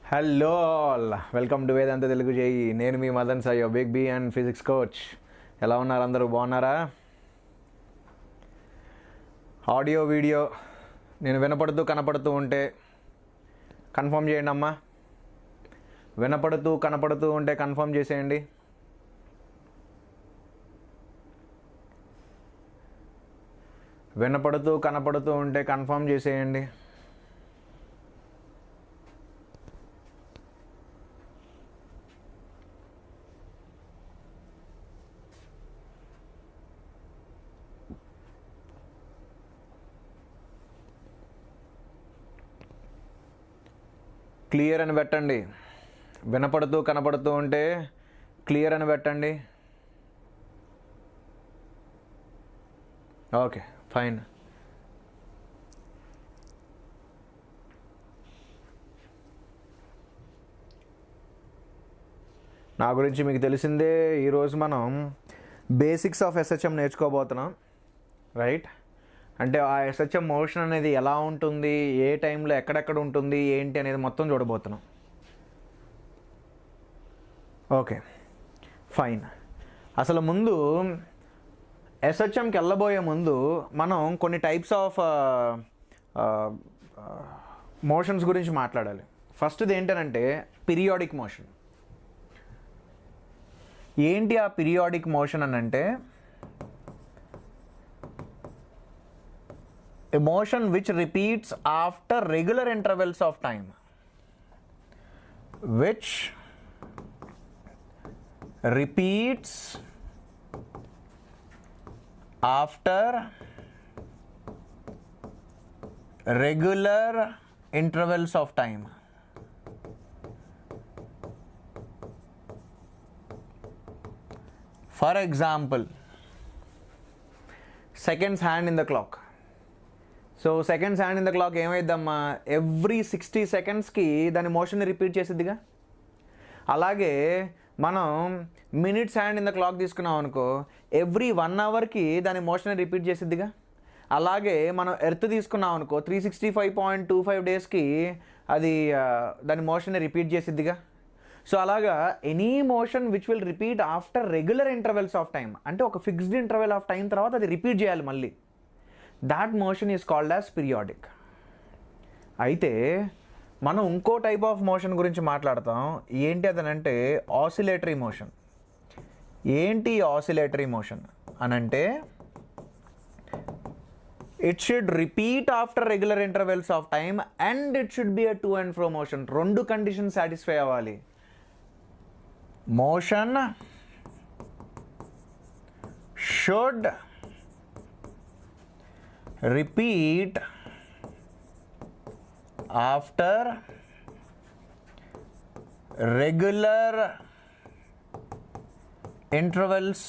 Hello all, welcome to Vedantu Telugu చేయి. నేను మీ Madan Sai, big B and physics coach. ఎలా ఉన్నారు అందరూ? బాగున్నారా? ఆడియో వీడియో నేను వినపడుతూ కనపడుతూ ఉంటే కన్ఫర్మ్ చేయండి అమ్మా. వినపడుతూ కనపడుతూ ఉంటే కన్ఫర్మ్ చేసేయండి. వినపడుతూ కనపడుతూ ఉంటే కన్ఫర్మ్ చేసేయండి. క్లియర్ అని పెట్టండి. వినపడుతూ కనపడుతూ ఉంటే క్లియర్ అని పెట్టండి. Okay, fine. నా గురించి మీకు తెలిసిందే. ఈరోజు మనం బేసిక్స్ ఆఫ్ ఎస్హెచ్ఎం నేర్చుకోబోతున్నాం, రైట్? అంటే ఆ ఎస్హెచ్ఎం మోషన్ అనేది ఎలా ఉంటుంది, ఏ టైంలో ఎక్కడెక్కడ ఉంటుంది, ఏంటి అనేది మొత్తం చూడబోతున్నాం. Okay, fine. అసలు ముందు ఎస్హెచ్ఎంకి వెళ్ళబోయే ముందు మనం కొన్ని టైప్స్ ఆఫ్ మోషన్స్ గురించి మాట్లాడాలి. ఫస్ట్ది ఏంటంటే పీరియాడిక్ మోషన్. ఏంటి ఆ పీరియాడిక్ మోషన్ అని అంటే, a motion which repeats after regular intervals of time, which repeats after regular intervals of time. For example, seconds hand in the clock. So seconds hand in the clock ఏమైద్దమ్మా, every 60 సెకండ్స్కి దాని మోషన్ని repeat చేసిద్దిగా. అలాగే మనం minutes hand in the clock తీసుకున్నాం అనుకో, every 1 అవర్కి దాని మోషన్ని రిపీట్ చేసిద్దిగా. అలాగే మనం ఎర్త్ తీసుకున్నాం అనుకో, 365.25 డేస్కి అది దాని మోషన్ని రిపీట్ చేసిద్దిగా. సో అలాగా any motion which will repeat after regular intervals of time, అంటే ఒక ఫిక్స్డ్ ఇంటర్వెల్ ఆఫ్ టైం తర్వాత అది రిపీట్ చేయాలి మళ్ళీ, that motion is called as periodic. అయితే మనం ఇంకో టైప్ ఆఫ్ మోషన్ గురించి మాట్లాడతాం. ఏంటి అదనంటే ఆసిలేటరీ మోషన్. ఏంటి ఆసిలేటరీ మోషన్ అనంటే, it should repeat after regular intervals of time and it should be a to and fro motion. రెండు కండిషన్ సాటిస్ఫై అవ్వాలి. Motion should repeat after regular intervals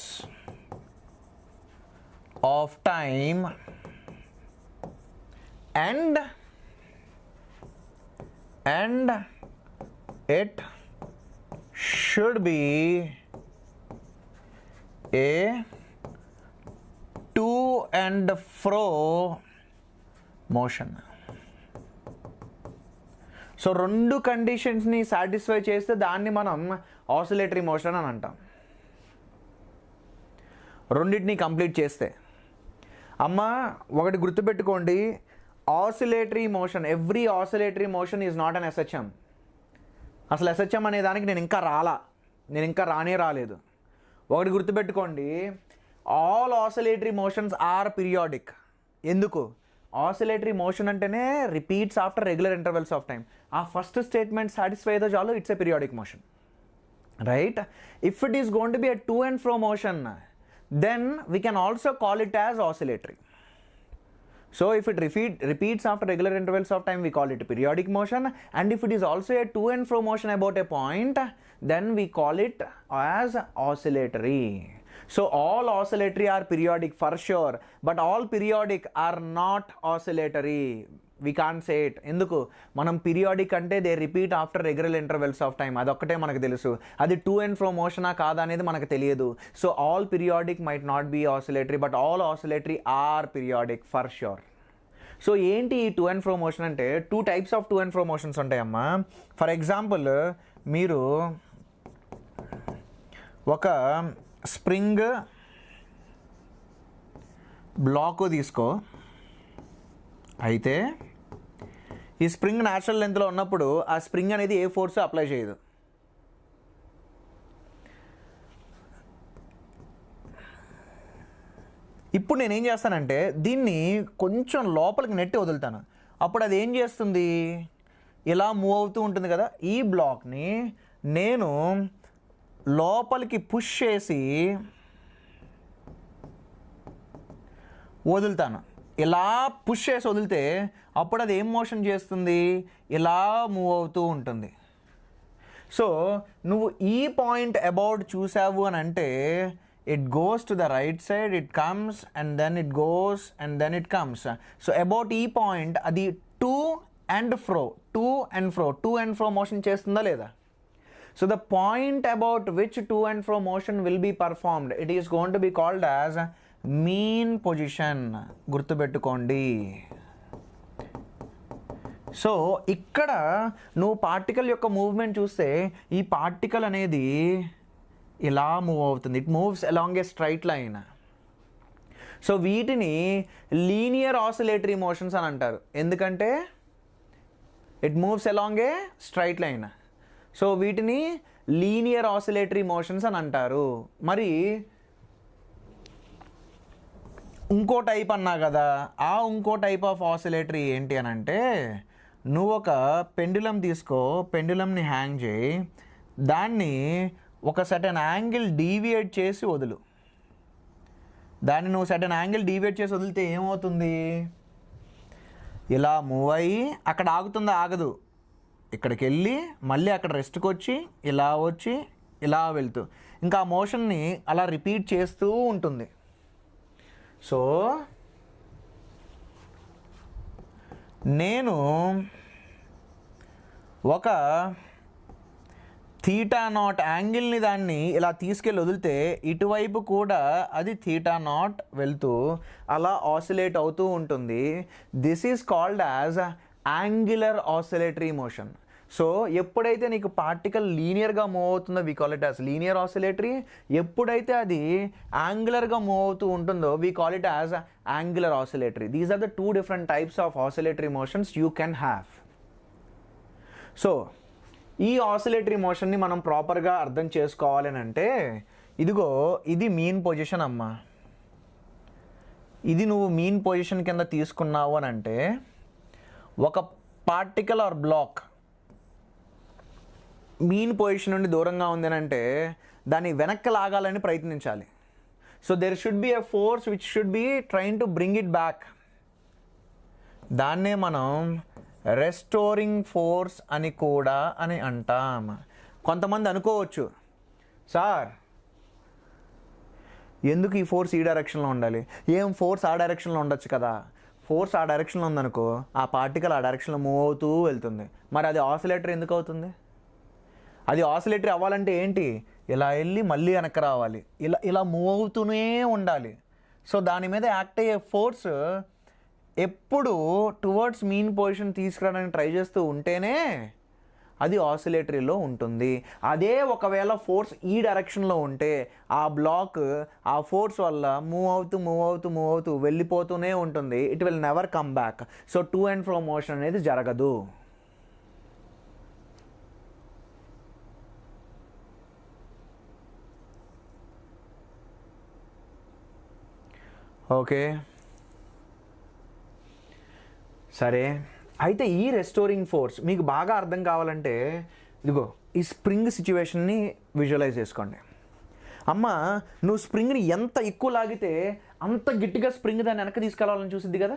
of time and it should be a to and fro motion. So రెండు కండిషన్స్ని satisfy చేస్తే దాన్ని మనం oscillatory motion అని అంటాం. రెండింటిని complete చేస్తే. అమ్మ ఒకటి గుర్తుపెట్టుకోండి, oscillatory motion, every oscillatory motion is not an SHM. అసలు ఎస్హెచ్ఎం అనే దానికి నేను ఇంకా రాలేదు. ఒకటి గుర్తుపెట్టుకోండి, all oscillatory motions are periodic. ఎందుకు? ఆసిలేటరీ మోషన్ అంటేనే repeats after regular intervals of time. ఆ ఫస్ట్ స్టేట్మెంట్ సాటిస్ఫై అయితే చాలు, it's a periodic motion, right? If it is going to be a to and fro motion, then we can also call it as oscillatory. So if it repeats after regular intervals of time, we call it periodic motion, and if it is also a to and fro motion about a point, then we call it as oscillatory. So all oscillatory are periodic for sure, but all periodic are not oscillatory. We can't say it. ఎందుకు? మనం periodic అంటే they repeat after regular intervals of time, అదొక్కటే మనకు తెలుసు. అది to and ఫ్రో మోషనా కాదా అనేది మనకు తెలియదు. So all periodic might not be oscillatory, but all oscillatory are periodic for sure. So ఏంటి ఈ టు అండ్ ఫ్రో మోషన్ అంటే 2 types of to and fro motions ఉంటాయమ్మా. ఫర్ ఎగ్జాంపుల్ మీరు ఒక స్ప్రింగ్ బ్లాక్ తీసుకో, అయితే ఈ స్ప్రింగ్ న్యాచురల్ లెంత్లో ఉన్నప్పుడు ఆ స్ప్రింగ్ అనేది ఏ ఫోర్స్ అప్లై చేయదు. ఇప్పుడు నేనేం చేస్తానంటే దీన్ని కొంచెం లోపలికి నెట్టి వదులుతాను. అప్పుడు అది ఏం చేస్తుంది, ఇలా మూవ్ అవుతూ ఉంటుంది కదా. ఈ బ్లాక్ని నేను లోపలికి పుష్ చేసి వదులుతాను. ఇలా పుష్ చేసి వదిలితే అప్పుడు అది ఏం మోషన్ చేస్తుంది, ఇలా మూవ్ అవుతూ ఉంటుంది. సో నువ్వు ఈ పాయింట్ అబౌట్ చూసావు అని అంటే it goes to the right side, it comes and then it goes and then it comes. So about ఈ పాయింట్ అది to and fro motion చేస్తుందా లేదా? So the point about which to and fro motion will be performed, it is going to be called as mean position. గుర్తుపెట్టుకోండి. So ఇక్కడ నువ్వు particle యొక్క movement చూస్తే ఈ పార్టికల్ అనేది ఇలా మూవ్ అవుతుంది. It moves along a straight line. So వీటిని లీనియర్ ఆసిలేటరీ మోషన్స్ అని అంటారు. ఎందుకంటే it moves along a straight line. So వీటిని లీనియర్ ఆసిలేటరీ మోషన్స్ అని అంటారు. మరి ఇంకో టైప్ అన్నా కదా, ఆ ఇంకో టైప్ ఆఫ్ ఆసిలేటరీ ఏంటి అని అంటే, నువ్వు ఒక పెండులం తీసుకో, పెండులంని హ్యాంగ్ చేయి, దాన్ని ఒక సర్టెన్ యాంగిల్ డీవియేట్ చేసి వదులు. దాన్ని నువ్వు సర్టెన్ యాంగిల్ డీవియేట్ చేసి వదిలితే ఏమవుతుంది, ఇలా మూవ్ అయ్యి అక్కడ ఆగుతుందా, ఆగదు. ఇక్కడికి వెళ్ళి మళ్ళీ అక్కడ రెస్ట్కి వచ్చి ఇలా వచ్చి ఇలా వెళ్తూ ఇంకా ఆ మోషన్ని అలా రిపీట్ చేస్తూ ఉంటుంది. సో నేను ఒక థీటా నాట్ యాంగిల్ని దాన్ని ఇలా తీసుకెళ్ళి వదిలితే ఇటువైపు కూడా అది థీటా నాట్ వెళ్తూ అలా ఆసిలేట్ అవుతూ ఉంటుంది. This is called as angular oscillatory motion. So ఎప్పుడైతే నీకు పార్టికల్ లీనియర్గా మూవ్ అవుతుందో we call it as linear oscillatory. ఎప్పుడైతే అది యాంగులర్గా మూవ్ అవుతూ ఉంటుందో we call it as angular oscillatory. These are the 2 different types of oscillatory motions you can have. So ఈ ఆసిలేటరీ మోషన్ని మనం ప్రాపర్గా అర్థం చేసుకోవాలి అని అంటే, ఇదిగో ఇది మీన్ పొజిషన్ అమ్మా. ఇది నువ్వు మీన్ పొజిషన్ కింద తీసుకున్నావు అని అంటే, ఒక particle or block mean position నుండి దూరంగా ఉంది అని అంటే దాన్ని వెనక్కి లాగాలని ప్రయత్నించాలి. So there should be a force which should be trying to bring it back. దాన్నే మనం రెస్టోరింగ్ ఫోర్స్ అని కూడా అని అంటాం. కొంతమంది అనుకోవచ్చు, సార్ ఎందుకు ఈ ఫోర్స్ ఈ డైరెక్షన్లో ఉండాలి, ఏం ఫోర్స్ ఆ డైరెక్షన్లో ఉండొచ్చు కదా. ఫోర్స్ ఆ డైరెక్షన్లో ఉందనుకో ఆ పార్టికల్ ఆ డైరెక్షన్లో మూవ్ అవుతూ వెళ్తుంది. మరి అది ఆసిలేటరీ ఎందుకు అవుతుంది? అది ఆసిలేటరీ అవ్వాలంటే ఏంటి, ఇలా వెళ్ళి మళ్ళీ వెనక్కి రావాలి, ఇలా ఇలా మూవ్ అవుతూనే ఉండాలి. సో దాని మీద యాక్ట్ అయ్యే ఫోర్స్ ఎప్పుడు టువర్డ్స్ మీన్ పొజిషన్ తీసుకురావడానికి ట్రై చేస్తూ ఉంటేనే అది ఆసిలేటరీలో ఉంటుంది. అదే ఒకవేళ ఫోర్స్ ఈ డైరెక్షన్లో ఉంటే ఆ బ్లాక్ ఆ ఫోర్స్ వల్ల మూవ్ అవుతూ వెళ్ళిపోతూనే ఉంటుంది. It will never come back. So to and fro motion అనేది జరగదు. ఓకే, సరే. అయితే ఈ రెస్టోరింగ్ ఫోర్స్ మీకు బాగా అర్థం కావాలంటే ఇదిగో ఈ స్ప్రింగ్ సిచ్యువేషన్ని విజువలైజ్ చేసుకోండి. అమ్మ నువ్వు స్ప్రింగ్ని ఎంత ఎక్కువ లాగితే అంత గట్టిగా స్ప్రింగ్ దాన్ని వెనక్కి తీసుకెళ్ళాలని చూసిద్ది కదా.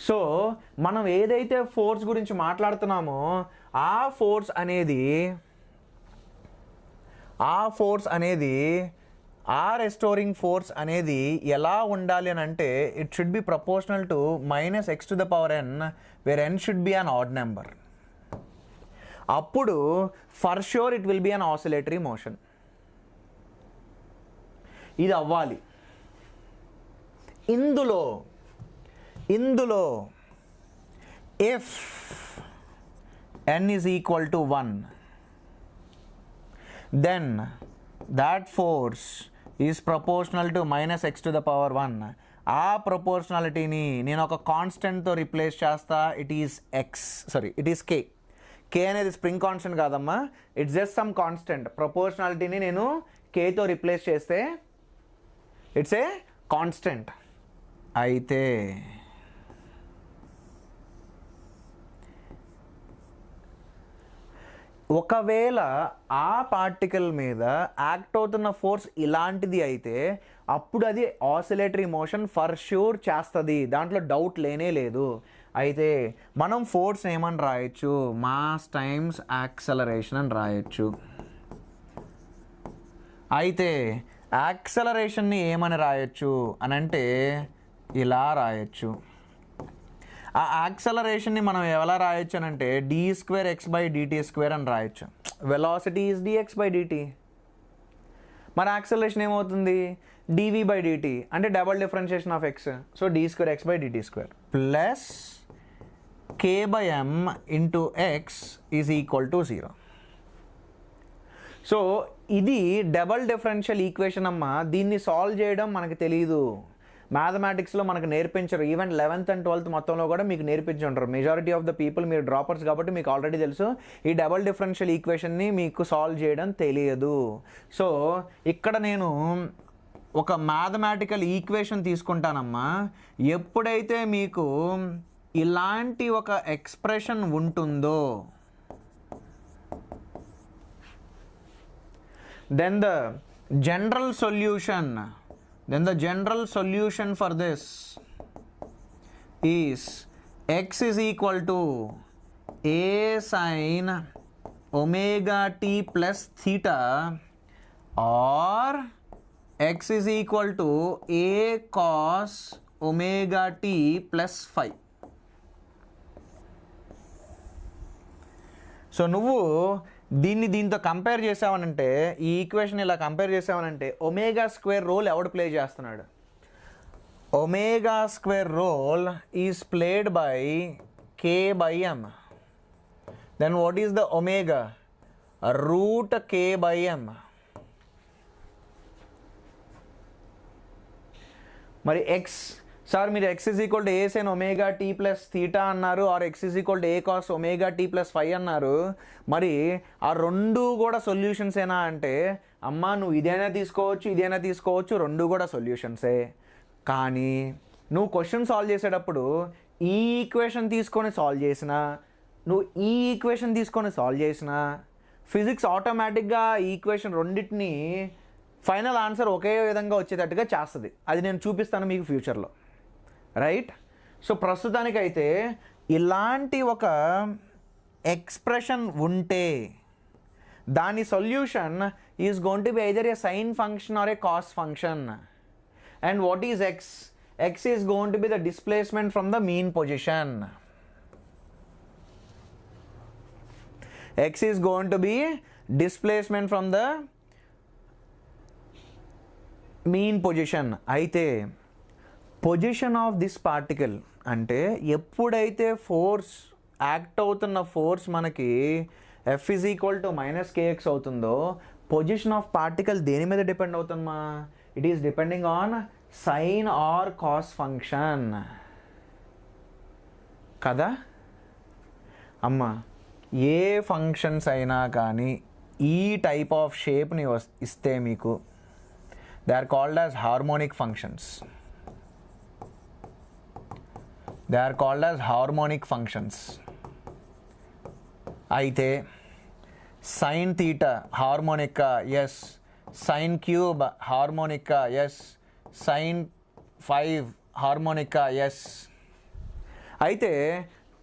సో మనం ఏదైతే ఫోర్స్ గురించి మాట్లాడుతున్నామో ఆ ఫోర్స్ అనేది ఆ రెస్టోరింగ్ ఫోర్స్ అనేది ఎలా ఉండాలి అని అంటే it should be proportional to -x⁴n where n should be an odd number. అప్పుడు for sure it will be an oscillatory motion. ఇది అవ్వాలి. ఇందులో ఇందులో if n is equal to 1, then that force is proportional to minus x to the power 1. ఆ ప్రొపోర్షనాలిటీని నేను ఒక కాన్స్టెంట్తో replace చేస్తా. It is కే అనేది స్ప్రింగ్ కాన్స్టెంట్ కాదమ్మా, ఇట్స్ జస్ట్ సమ్ కాన్స్టెంట్. ప్రొపోర్షనాలిటీని నేను కేతో రిప్లేస్ చేస్తే ఇట్స్ ఏ కాన్స్టెంట్. అయితే ఒకవేళ ఆ పార్టికల్ మీద యాక్ట్ అవుతున్న ఫోర్స్ ఇలాంటిది అయితే అప్పుడు అది ఆసిలేటరీ మోషన్ ఫర్ ష్యూర్ చేస్తుంది, దాంట్లో డౌట్ లేనే లేదు. అయితే మనం ఫోర్స్ ఏమని రాయొచ్చు, మాస్ టైమ్స్ యాక్సలరేషన్ అని రాయొచ్చు. అయితే యాక్సలరేషన్ని ఏమని రాయొచ్చు అని అంటే ఇలా రాయొచ్చు. ఆ యాక్సలరేషన్ని మనం ఎలా రాయొచ్చు అని అంటే d²x/dt² అని రాయొచ్చు. Velocity is dx/dt. మన యాక్సలరేషన్ ఏమవుతుంది, dv/dt, అంటే double differentiation of x. So d²x/dt² plus k/m into x is equal to 0. So ఇది డబల్ డిఫరెన్షియల్ ఈక్వేషన్ అమ్మ. దీన్ని సాల్వ్ చేయడం మనకు తెలియదు, మ్యాథమెటిక్స్లో మనకు నేర్పించరు. ఈవెన్ 11th and 12th మొత్తంలో కూడా మీకు నేర్పించుంటారు. మెజారిటీ ఆఫ్ ద పీపుల్ మీరు డ్రాపర్స్ కాబట్టి మీకు ఆల్రెడీ తెలుసు ఈ డబల్ డిఫరెన్షియల్ ఈక్వేషన్ని మీకు సాల్వ్ చేయడం తెలియదు. సో ఇక్కడ నేను ఒక మ్యాథమెటికల్ ఈక్వేషన్ తీసుకుంటానమ్మా. ఎప్పుడైతే మీకు ఇలాంటి ఒక ఎక్స్ప్రెషన్ ఉంటుందో then the general solution for this is x is equal to a sin omega t plus theta or x is equal to a cos omega t plus phi. సో నువ్వు దీంతో compare చేసావనంటే, ఈ ఈక్వేషన్ ఇలా compare చేసావనంటే ω² role ఎవడు play చేస్తున్నాడు, ω² role is played by k/m. Then what is the omega, √k/m. మరి ఎక్స్ సార్ మీరు x is equal to a sin omega t plus theta అన్నారు, are x is equal to a cos omega t plus phi అన్నారు. మరి ఆ రెండు కూడా సొల్యూషన్సేనా అంటే అమ్మా నువ్వు ఇదైనా తీసుకోవచ్చు రెండు కూడా సొల్యూషన్సే. కానీ నువ్వు క్వశ్చన్ సాల్వ్ చేసేటప్పుడు ఈ ఈక్వేషన్ తీసుకొని సాల్వ్ చేసినా ఫిజిక్స్ ఆటోమేటిక్గా ఈ ఈక్వేషన్ రెండింటిని ఫైనల్ ఆన్సర్ ఒకే విధంగా వచ్చేటట్టుగా చేస్తుంది. అది నేను చూపిస్తాను మీకు ఫ్యూచర్లో, రైట్? సో ప్రస్తుతానికైతే ఇలాంటి ఒక ఎక్స్ప్రెషన్ ఉంటే దాని solution is going to be either a sine function or a cos function. And what is x? X is going to be the displacement from the mean position. X is going to be displacement from the mean position. అయితే position of this particle అంటే ఎప్పుడైతే force act అవుతున్న force మనకి F is equal to -kx అవుతుందో position of particle దేని మీద depend అవుతుందమ్మా? It is depending on sine or cos function కదా అమ్మా. ఏ ఫంక్షన్స్ అయినా కానీ ఈ టైప్ ఆఫ్ షేప్ని ఇస్తే మీకు they are called as harmonic functions. అయితే సైన్ థీటా హార్మోనికా ఎస్, సైన్ క్యూబ్ హార్మోనికా ఎస్, సైన్ 5 హార్మోనికా ఎస్. అయితే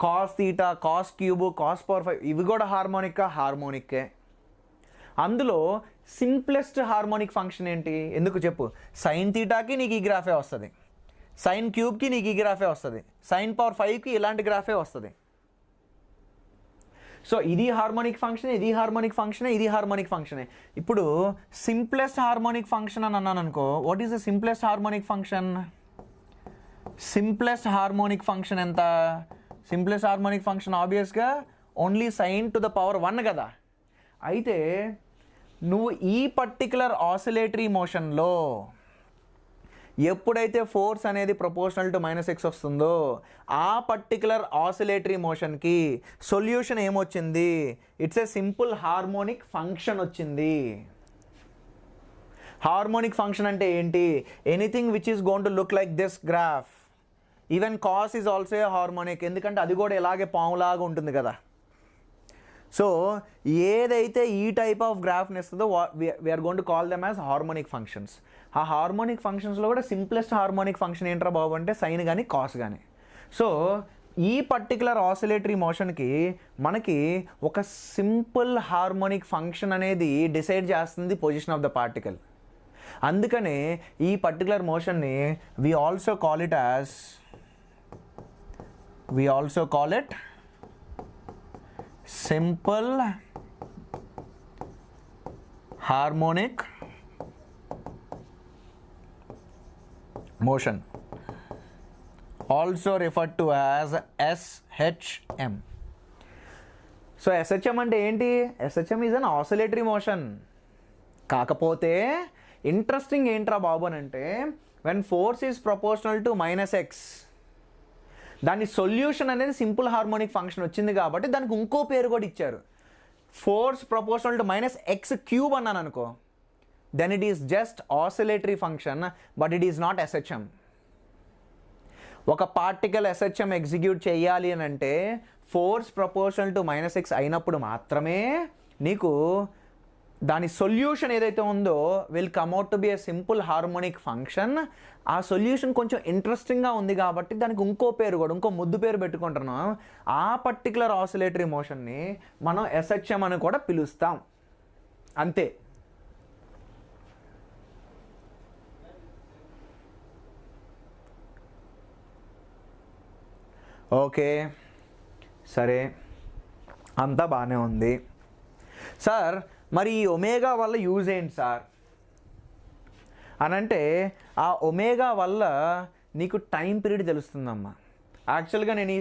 cos theta, cos cube, cos power 5 ఇవి కూడా హార్మోనిక్కే. అందులో సింప్లెస్ట్ హార్మోనిక్ ఫంక్షన్ ఏంటి? ఎందుకు చెప్పు? సైన్ థీటాకి నీకు ఈ గ్రాఫే వస్తుంది, సైన్ క్యూబ్కి నీకు ఈ గ్రాఫే వస్తుంది, సైన్ పవర్ 5కి ఇలాంటి గ్రాఫే వస్తుంది. సో ఇది హార్మోనిక్ ఫంక్షనే, ఇది హార్మోనిక్ ఫంక్షనే. ఇప్పుడు సింప్లెస్ట్ హార్మోనిక్ ఫంక్షన్ అని అన్నాను అనుకో. What is the simplest harmonic function? Simplest harmonic function ఎంత? సింప్లెస్ట్ హార్మోనిక్ ఫంక్షన్ ఆబ్వియస్గా only sine to the power 1 కదా. అయితే నువ్వు ఈ పర్టికులర్ ఆసిలేటరీ మోషన్లో ఎప్పుడైతే ఫోర్స్ అనేది ప్రపోర్షనల్ టు -x వస్తుందో ఆ పర్టికులర్ ఆసిలేటరీ మోషన్కి సొల్యూషన్ ఏమొచ్చింది? It's a simple harmonic function వచ్చింది. హార్మోనిక్ ఫంక్షన్ అంటే ఏంటి? Anything which is going to look like this graph. Even cos is also a harmonic, ఎందుకంటే అది కూడా ఇలాగే పాములాగా ఉంటుంది కదా. సో ఏదైతే ఈ టైప్ ఆఫ్ గ్రాఫ్ని ఇస్తుందో we are going to call them as harmonic functions. ఆ హార్మోనిక్ ఫంక్షన్స్లో కూడా సింప్లెస్ట్ హార్మోనిక్ ఫంక్షన్ ఏంట్రా బాబు అంటే సైన్ కానీ కాస్ కానీ. సో ఈ పర్టికులర్ ఆసిలేటరీ మోషన్కి మనకి ఒక సింపుల్ హార్మోనిక్ ఫంక్షన్ అనేది డిసైడ్ చేస్తుంది పొజిషన్ ఆఫ్ ద పార్టికల్. అందుకనే ఈ particular మోషన్ని we also call it simple harmonic motion, also referred to as SHM. So SHM అంటే ఏంటి? SHM is an oscillatory motion. కాకపోతే ఇంట్రెస్టింగ్ ఏంట్రా బాబు అని అంటే when force is proportional to -x, దాని సొల్యూషన్ అనేది సింపుల్ హార్మోనిక్ ఫంక్షన్ వచ్చింది కాబట్టి దానికి ఇంకో పేరు కూడా ఇచ్చారు. ఫోర్స్ ప్రపోర్షనల్ టు -x³ అన్నాను అనుకో, then it is just oscillatory function, but it is not SHM. ఒక పార్టికల్ SHM ఎగ్జిక్యూట్ చేయాలి అని అంటే ఫోర్స్ ప్రపోర్షనల్ టు -x అయినప్పుడు మాత్రమే నీకు దాని సొల్యూషన్ ఏదైతే ఉందో will come out to be a simple harmonic function. ఆ సొల్యూషన్ కొంచెం ఇంట్రెస్టింగ్గా ఉంది కాబట్టి దానికి ఇంకో పేరు కూడా, ఇంకో ముద్దు పేరు పెట్టుకుంటున్నాం. ఆ పర్టికులర్ ఆసిలేటరీ మోషన్ని మనం SHM అని కూడా పిలుస్తాం, అంతే. ఓకే, సరే, అంతా బాగానే ఉంది సార్. మరి ఈ ఒమేగా వల్ల యూజ్ ఏంటి సార్ అని అంటే, ఆ ఒమేగా వల్ల నీకు టైం పీరియడ్ తెలుస్తుందమ్మా. యాక్చువల్గా నేను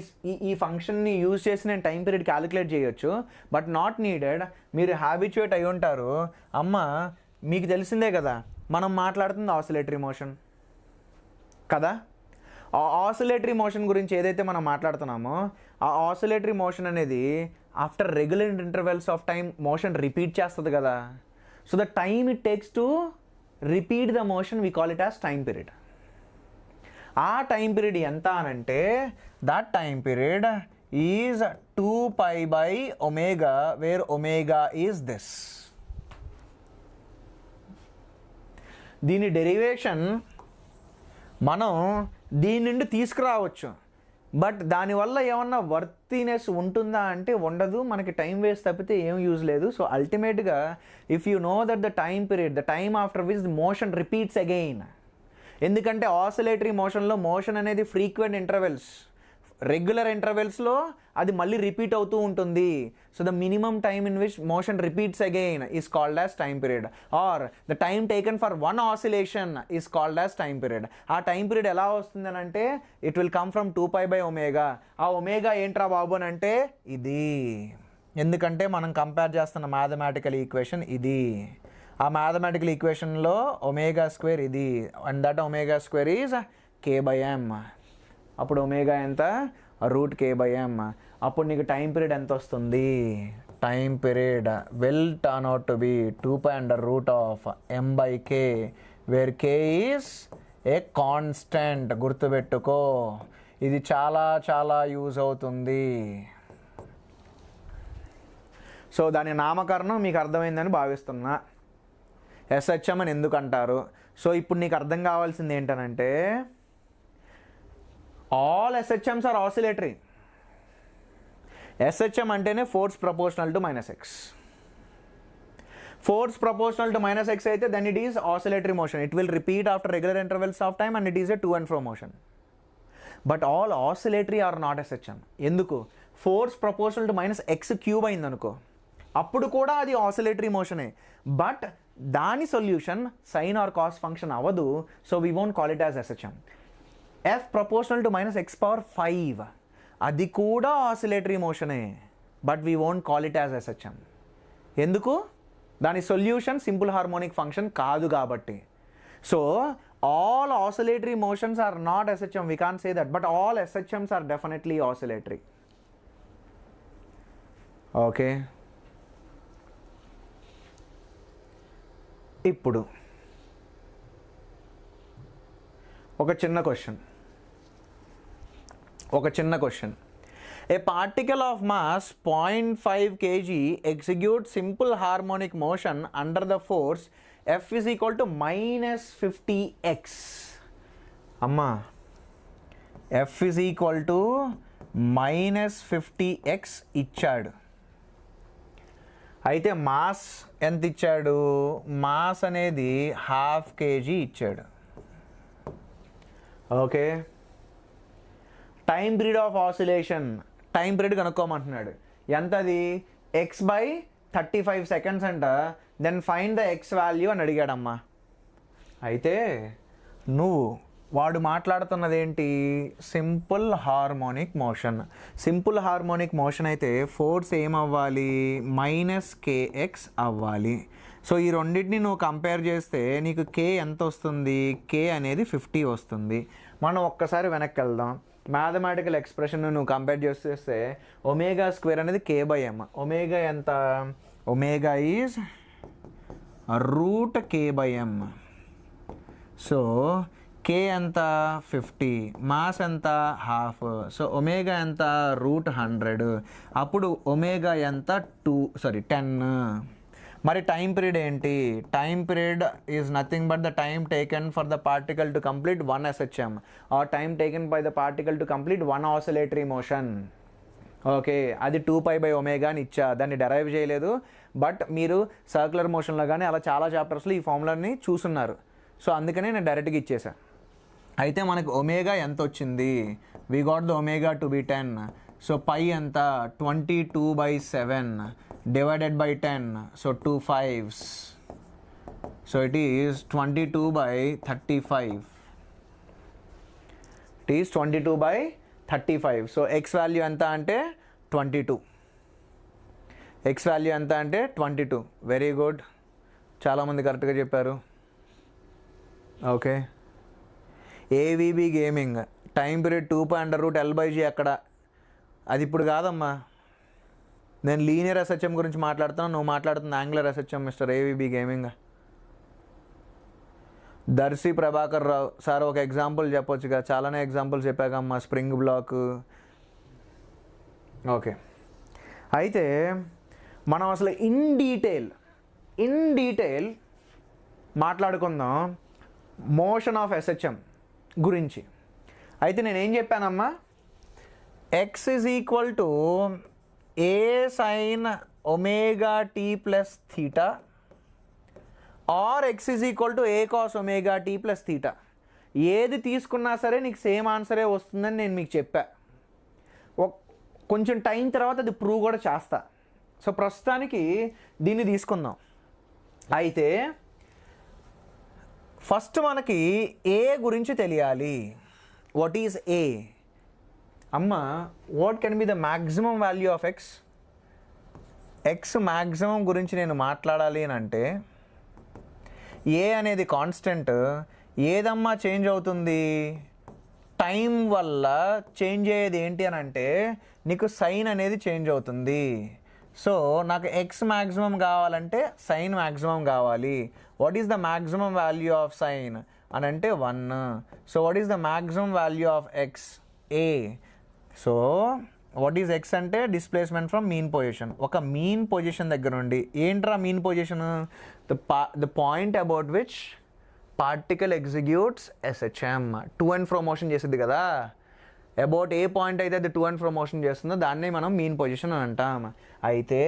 ఈ ఫంక్షన్ని యూజ్ చేసి నేను టైం పీరియడ్ క్యాలిక్యులేట్ చేయొచ్చు, బట్ నాట్ నీడెడ్. మీరు హ్యాబిచుయేట్ అయి ఉంటారు. అమ్మ మీకు తెలిసిందే కదా, మనం మాట్లాడుతుంది ఆసిలేటరీ మోషన్ కదా. ఆ ఆసిలేటరీ మోషన్ గురించి ఏదైతే మనం మాట్లాడుతున్నామో ఆ ఆసిలేటరీ మోషన్ అనేది after regular intervals of time motion repeat చేస్తుంది కదా. So the time it takes to repeat the motion we call it as time period. ఆ టైం పీరియడ్ ఎంత అనంటే that time period is 2π/ω, where omega is this. దీని derivation మనం దీని నుండి తీసుకురావచ్చు, బట్ దానివల్ల ఏమన్నా వర్తీనెస్ ఉంటుందా అంటే ఉండదు. మనకి టైం వేస్ట్ తప్పితే ఏం యూజ్ లేదు. సో అల్టిమేట్గా if you know that the time period, the time after which the motion repeats again, ఎందుకంటే ఆసిలేటరీ మోషన్లో మోషన్ అనేది ఫ్రీక్వెంట్ ఇంటర్వెల్స్, రెగ్యులర్ ఇంటర్వెల్స్లో అది మళ్ళీ రిపీట్ అవుతూ ఉంటుంది. So the minimum time in which motion repeats again is called as time period, or the time taken for one oscillation is called as time period. ఆ టైం పీరియడ్ ఎలా వస్తుంది అని అంటే ఇట్ విల్ కమ్ ఫ్రమ్ 2π/ω. ఆ omega ఏంట్రా బాబు అని అంటే ఇది, ఎందుకంటే మనం కంపేర్ చేస్తున్న మ్యాథమెటికల్ ఈక్వేషన్ ఇది. ఆ మ్యాథమెటికల్ ఈక్వేషన్లో ω² ఇది, అండ్ దట్ ω² ఈజ్ k/m. అప్పుడు ఒమేగా ఎంత? √k/m. అప్పుడు నీకు టైం పీరియడ్ ఎంత వస్తుంది? Time period will turn out to be 2π√m/k, where k is a constant. గుర్తుపెట్టుకో, ఇది చాలా చాలా యూజ్ అవుతుంది. సో దాని నామకరణం మీకు అర్థమైందని భావిస్తున్నా. SHM అని ఎందుకు అంటారు? సో ఇప్పుడు నీకు అర్థం కావాల్సింది ఏంటనంటే all SHMs are oscillatory. SHM అంటేనే force proportional to -x. Force proportional to -x అయితే then it is oscillatory motion. It will repeat after regular intervals of time and it is a to and fro motion. But all oscillatory are not SHM. ఎందుకు? Force proportional to -x³ అయిందనుకో, అప్పుడు కూడా అది oscillatory మోషనే, but దాని solution sine or cos function అవ్వదు. So we won't call it as SHM. F proportional to minus x power 5, అది కూడా ఆసిలేటరీ మోషనే, but we won't call it as SHM. ఎందుకు? దాని సొల్యూషన్ సింపుల్ హార్మోనిక్ ఫంక్షన్ కాదు కాబట్టి. So all oscillatory motions are not SHM, we can't say that, but all SHMs are definitely oscillatory. Okay, ఇప్పుడు ఒక చిన్న question. A particle of mass 0.5 kg executes simple harmonic motion under the force F is equal to minus 50x. అమ్మా, F is equal to minus 50x ఇచ్చాడు. అయితే mass ఎంత ఇచ్చాడు? Mass అనేది 1/2 kg ఇచ్చాడు. Okay, time period of oscillation, time period కనుక్కోమంటున్నాడు. ఎంతది? x/35 seconds అంట. Then find the x value అని అడిగాడమ్మా. అయితే వాడు మాట్లాడుతున్నది ఏంటి? Simple harmonic motion. Simple harmonic motion అయితే ఫోర్స్ ఏమవ్వాలి? -kx అవ్వాలి. సో ఈ రెండింటిని నువ్వు కంపేర్ చేస్తే నీకు k ఎంత వస్తుంది? k అనేది 50 వస్తుంది. మనం ఒక్కసారి వెనక్కి వెళ్దాం. మ్యాథమెటికల్ ఎక్స్ప్రెషన్ నువ్వు కంపేర్ చేస్తే ఒమేగా స్క్వేర్ అనేది k/m. ఒమేగా ఎంత? Omega is √k/m. So k ఎంత? 50. మాస్ ఎంత? 1/2. సో ఒమేగా ఎంత? √100. అప్పుడు ఒమేగా ఎంత? 10. మరి టైం పీరియడ్ ఏంటి? Time period is nothing but the time taken for the particle to complete 1 SHM or time taken by the particle to complete 1 oscillatory motion. Okay, అది 2π/ω అని ఇచ్చా, దాన్ని డెరైవ్ చేయలేదు. బట్ మీరు సర్క్యులర్ మోషన్లో కానీ అలా చాలా చాప్టర్స్లో ఈ ఫార్ములాని చూస్తున్నారు. సో అందుకనే నేను డైరెక్ట్గా ఇచ్చేసా. అయితే మనకు ఒమేగా ఎంత వచ్చింది? We got the omega to be 10. So pi ఎంత? 22/7 divided by 10. So 2 5s. So it is 22/35. It is 22/35. So x value ఎంత అంటే 22. x value ఎంత అంటే 22. వెరీ గుడ్, చాలామంది కరెక్ట్గా చెప్పారు. Okay, AVB gaming time period 2π√L/g అక్కడ. అది ఇప్పుడు కాదమ్మా, నేను లీనియర్ ఎస్హెచ్ఎం గురించి మాట్లాడుతాను, నువ్వు మాట్లాడుతున్న angular SHM mister AVB gaming. Darshi Prabhakar Rao sir ఒక ఎగ్జాంపుల్ చెప్పొచ్చుగా, చాలానే ఎగ్జాంపుల్స్ చెప్పాకమ్మా. Spring block. ఓకే, అయితే మనం అసలు ఇన్ డీటెయిల్ మాట్లాడుకుందాం మోషన్ ఆఫ్ ఎస్హెచ్ఎం గురించి. అయితే నేనేం చెప్పానమ్మా? x is equal to a sin omega t plus theta or x is equal to a cos omega t plus theta. ఏది తీసుకున్నా సరే నీకు సేమ్ ఆన్సరే వస్తుందని నేను మీకు చెప్పా. కొంచెం టైం తర్వాత అది ప్రూవ్ కూడా చేస్తా. సో ప్రస్తుతానికి దీన్ని తీసుకుందాం. అయితే ఫస్ట్ మనకి ఏ గురించి తెలియాలి. What is A? అమ్మ, what can be the maximum value of x? X maximum గురించి నేను మాట్లాడాలి అని అంటే ఏ అనేది కాన్స్టెంట్. ఏదమ్మా చేంజ్ అవుతుంది? టైం వల్ల చేంజ్ అయ్యేది ఏంటి అని అంటే నీకు సైన్ అనేది చేంజ్ అవుతుంది. సో నాకు ఎక్స్ మ్యాక్సిమం కావాలంటే సైన్ మ్యాక్సిమం కావాలి. What is the maximum value of sine అని అంటే 1. So what is the maximum value of x? A. So what is x అంటే డిస్ప్లేస్మెంట్ ఫ్రమ్ మీన్ పొజిషన్. ఒక mean position దగ్గర నుండి. ఏంట్రా mean position? The point about which particle executes SHM. To and fro motion చేసింది కదా. About a point అయితే అది to and fro motion చేస్తుందో దాన్ని మనం మీన్ పొజిషన్ అని అంటాం. అయితే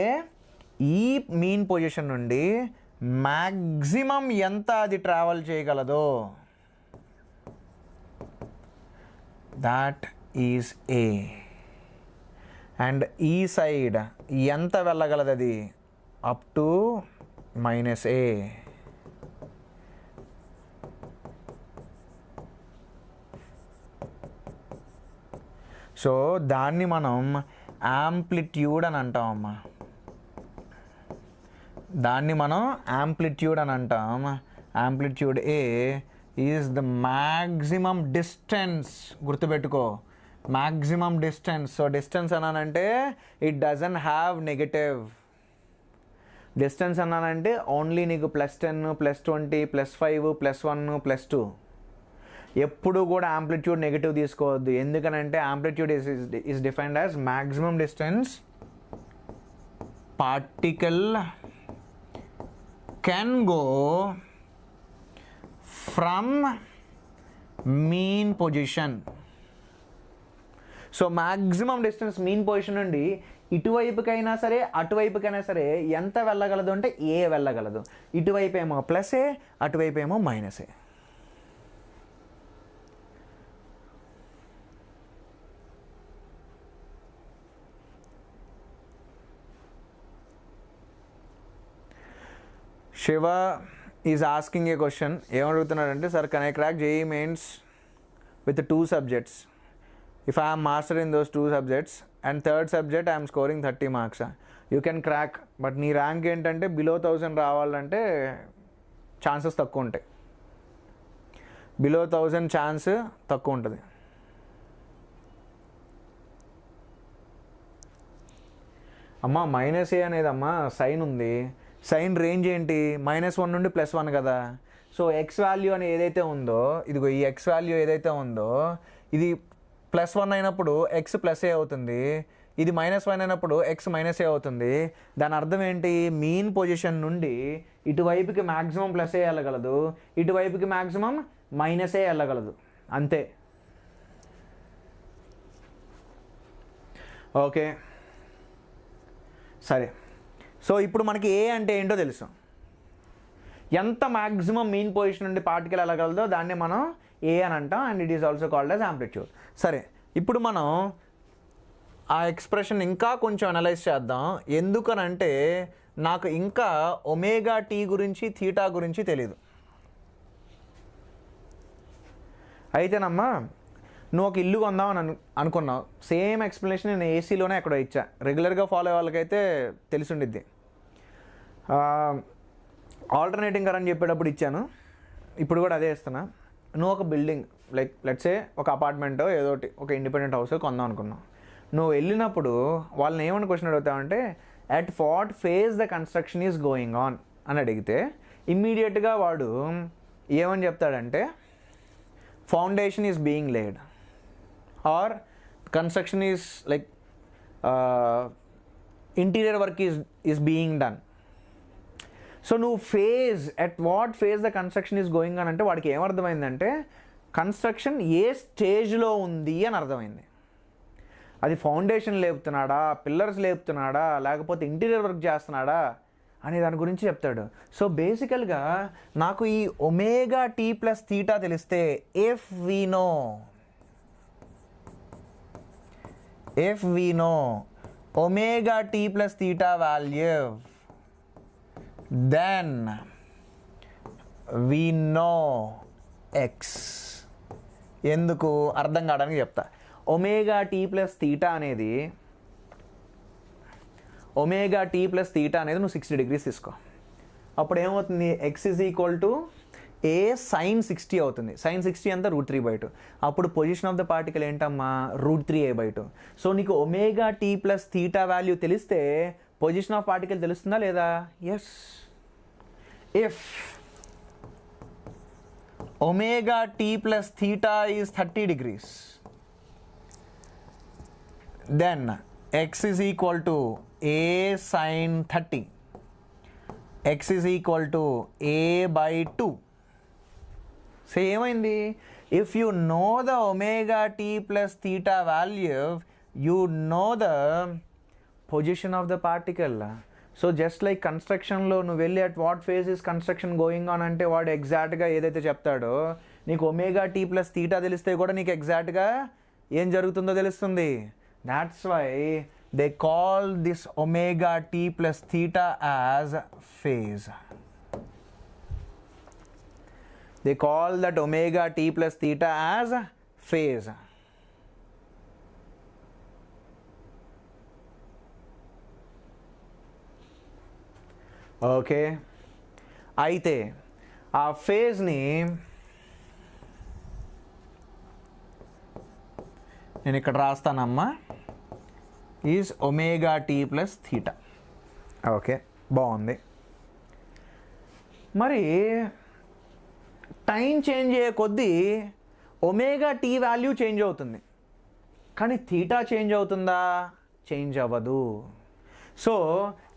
ఈ మీన్ పొజిషన్ నుండి మ్యాక్సిమం ఎంత అది ట్రావెల్ చేయగలదో దాట్ ఈజ్ ఏ. అండ్ ఈ సైడ్ ఎంత వెళ్ళగలదు అది? Up to -a. సో దాన్ని మనం యాంప్లిట్యూడ్ అని అంటామమ్మా. దాన్ని మనం యాంప్లిట్యూడ్ అని అంటాం. Amplitude A is the maximum distance. గుర్తుపెట్టుకో, మ్యాక్సిమం డిస్టెన్స్. సో డిస్టెన్స్ అన్నానంటే it doesn't have negative. Distance అన్నానంటే ఓన్లీ నీకు +10, +20, +5, +1, +2. ఎప్పుడు కూడా యాంప్లిట్యూడ్ నెగిటివ్ తీసుకోవద్దు. ఎందుకనంటే amplitude is defined as maximum distance particle can go from mean position. So maximum distance mean position నుండి ఇటువైపుకైనా సరే అటువైపుకైనా సరే ఎంత వెళ్ళగలదు అంటే ఏ వెళ్ళగలదు. ఇటువైపు ఏమో +ఏ, అటువైపు ఏమో -ఏ. Shiva is asking a question. ఏమడుగుతున్నాడంటే, sir can I crack JEE mains with 2 subjects if I am master in those 2 subjects and third subject I am scoring 30 marks? You can crack, but నీ ర్యాంక్ ఏంటంటే below 1000 రావాలంటే chances తక్కువ ఉంటాయి. Below 1000 chance తక్కువ ఉంటుంది. అమ్మా -a అనేది అమ్మా సైన్ ఉంది. సైన్ రేంజ్ ఏంటి? -1 నుండి +1 కదా. సో ఎక్స్ వాల్యూ అని ఏదైతే ఉందో, ఇదిగో ఈ ఎక్స్ వాల్యూ ఏదైతే ఉందో ఇది +1 అయినప్పుడు ఎక్స్ +a అవుతుంది. ఇది -1 అయినప్పుడు ఎక్స్ -a అవుతుంది. దాని అర్థం ఏంటి? మీన్ పొజిషన్ నుండి ఇటువైపుకి మ్యాక్సిమం +a వెళ్ళగలదు, ఇటువైపుకి మ్యాక్సిమం -a వెళ్ళగలదు. అంతే. ఓకే సరే. సో ఇప్పుడు మనకి ఏ అంటే ఏంటో తెలుసు. ఎంత మ్యాక్సిమం మీన్ పొజిషన్ నుండి పార్టికల్ వెళ్ళగలదో దాన్ని మనం ఏ అని అంటాం. And it is also called as amplitude. సరే, ఇప్పుడు మనం ఆ ఎక్స్ప్రెషన్ ఇంకా కొంచెం అనలైజ్ చేద్దాం. ఎందుకనంటే నాకు ఇంకా ω గురించి θ గురించి తెలీదు. అయితేనమ్మా నువ్వు ఒక ఇల్లు కొందామని అనుకున్నావు. సేమ్ ఎక్స్ప్లెనేషన్ నేను ఏసీలోనే ఎక్కడో ఇచ్చా. రెగ్యులర్గా ఫాలో అయ్యే వాళ్ళకైతే తెలిసిండిద్ది. ఆల్టర్నేటింగ్ కరెంట్ చెప్పేటప్పుడు ఇచ్చాను, ఇప్పుడు కూడా అదే ఇస్తున్నా. నువ్వు ఒక బిల్డింగ్ లెట్సే ఒక అపార్ట్మెంటో ఏదోటి ఒక ఇండిపెండెంట్ హౌస్ కొందాం అనుకున్నావు. నువ్వు వెళ్ళినప్పుడు వాళ్ళని ఏమని క్వశ్చన్ అడుగుతావంటే at what phase the construction is going on అని అడిగితే ఇమ్మీడియట్గా వాడు ఏమని చెప్తాడంటే foundation is being laid or construction is interior work is being done. So నువ్వు at what phase the construction is going అని అంటే వాడికి ఏమర్థమైందంటే కన్స్ట్రక్షన్ ఏ స్టేజ్లో ఉంది అని అర్థమైంది. అది ఫౌండేషన్ లేపుతున్నాడా, పిల్లర్స్ లేపుతున్నాడా, లేకపోతే ఇంటీరియర్ వర్క్ చేస్తున్నాడా అనే దాని గురించి చెప్తాడు. సో బేసికల్గా నాకు ఈ ω+θ తెలిస్తే if we know ω+θ value then we know x. ఎందుకు అర్థం కావడానికి చెప్తా. ω+θ అనేది నువ్వు 60 degrees తీసుకో. అప్పుడు ఏమవుతుంది? x a sin 60 అవుతుంది. sin 60 అంతా √3/2. అప్పుడు పొజిషన్ ఆఫ్ ద పార్టికల్ ఏంటమ్మా? √3a/2. సో నీకు ω+θ వాల్యూ తెలిస్తే పొజిషన్ ఆఫ్ పార్టికల్ తెలుస్తుందా లేదా? Yes. If ω+θ is 30 degrees, then x is equal to a sin 30. x is equal to a/2. So ఏమైంది? If you know the ω+θ value, you know the position of the particle. So just like కన్స్ట్రక్షన్లో నువ్వు వెళ్ళి at what phase is construction going on అంటే వాడు ఎగ్జాక్ట్గా ఏదైతే చెప్తాడో నీకు ω+θ తెలిస్తే కూడా నీకు ఎగ్జాక్ట్గా ఏం జరుగుతుందో తెలుస్తుంది. That's why they call this ω+θ as phase. They call that ω+θ as phase. Okay, అయితే ఆ ఫేజ్ని నేను ఇక్కడ రాస్తానమ్మా, is omega t plus theta. Okay, బాగుంది. మరి టైం చేంజ్ అయ్యే కొద్దీ ఒమేగా టీ వాల్యూ చేంజ్ అవుతుంది, కానీ థీటా చేంజ్ అవుతుందా? చేంజ్ అవ్వదు. So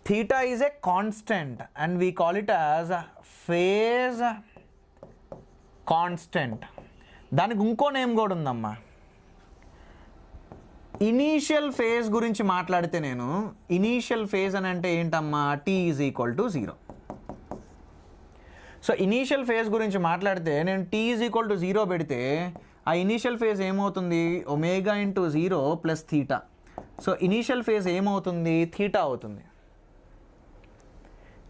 theta is a constant and we call it as phase constant. దానికి ఇంకో నేమ్ కూడా ఉందమ్మా. ఇనీషియల్ ఫేజ్ గురించి మాట్లాడితే నేను ఇనీషియల్ ఫేజ్ అని అంటే ఏంటమ్మా? T is equal to 0. So initial phase గురించి మాట్లాడితే నేను టీ ఈజ్ ఈక్వల్ టు 0 పెడితే ఆ ఇనీషియల్ ఫేజ్ ఏమవుతుంది? Omega into 0 plus theta. So initial phase ఏమవుతుంది? థీటా అవుతుంది.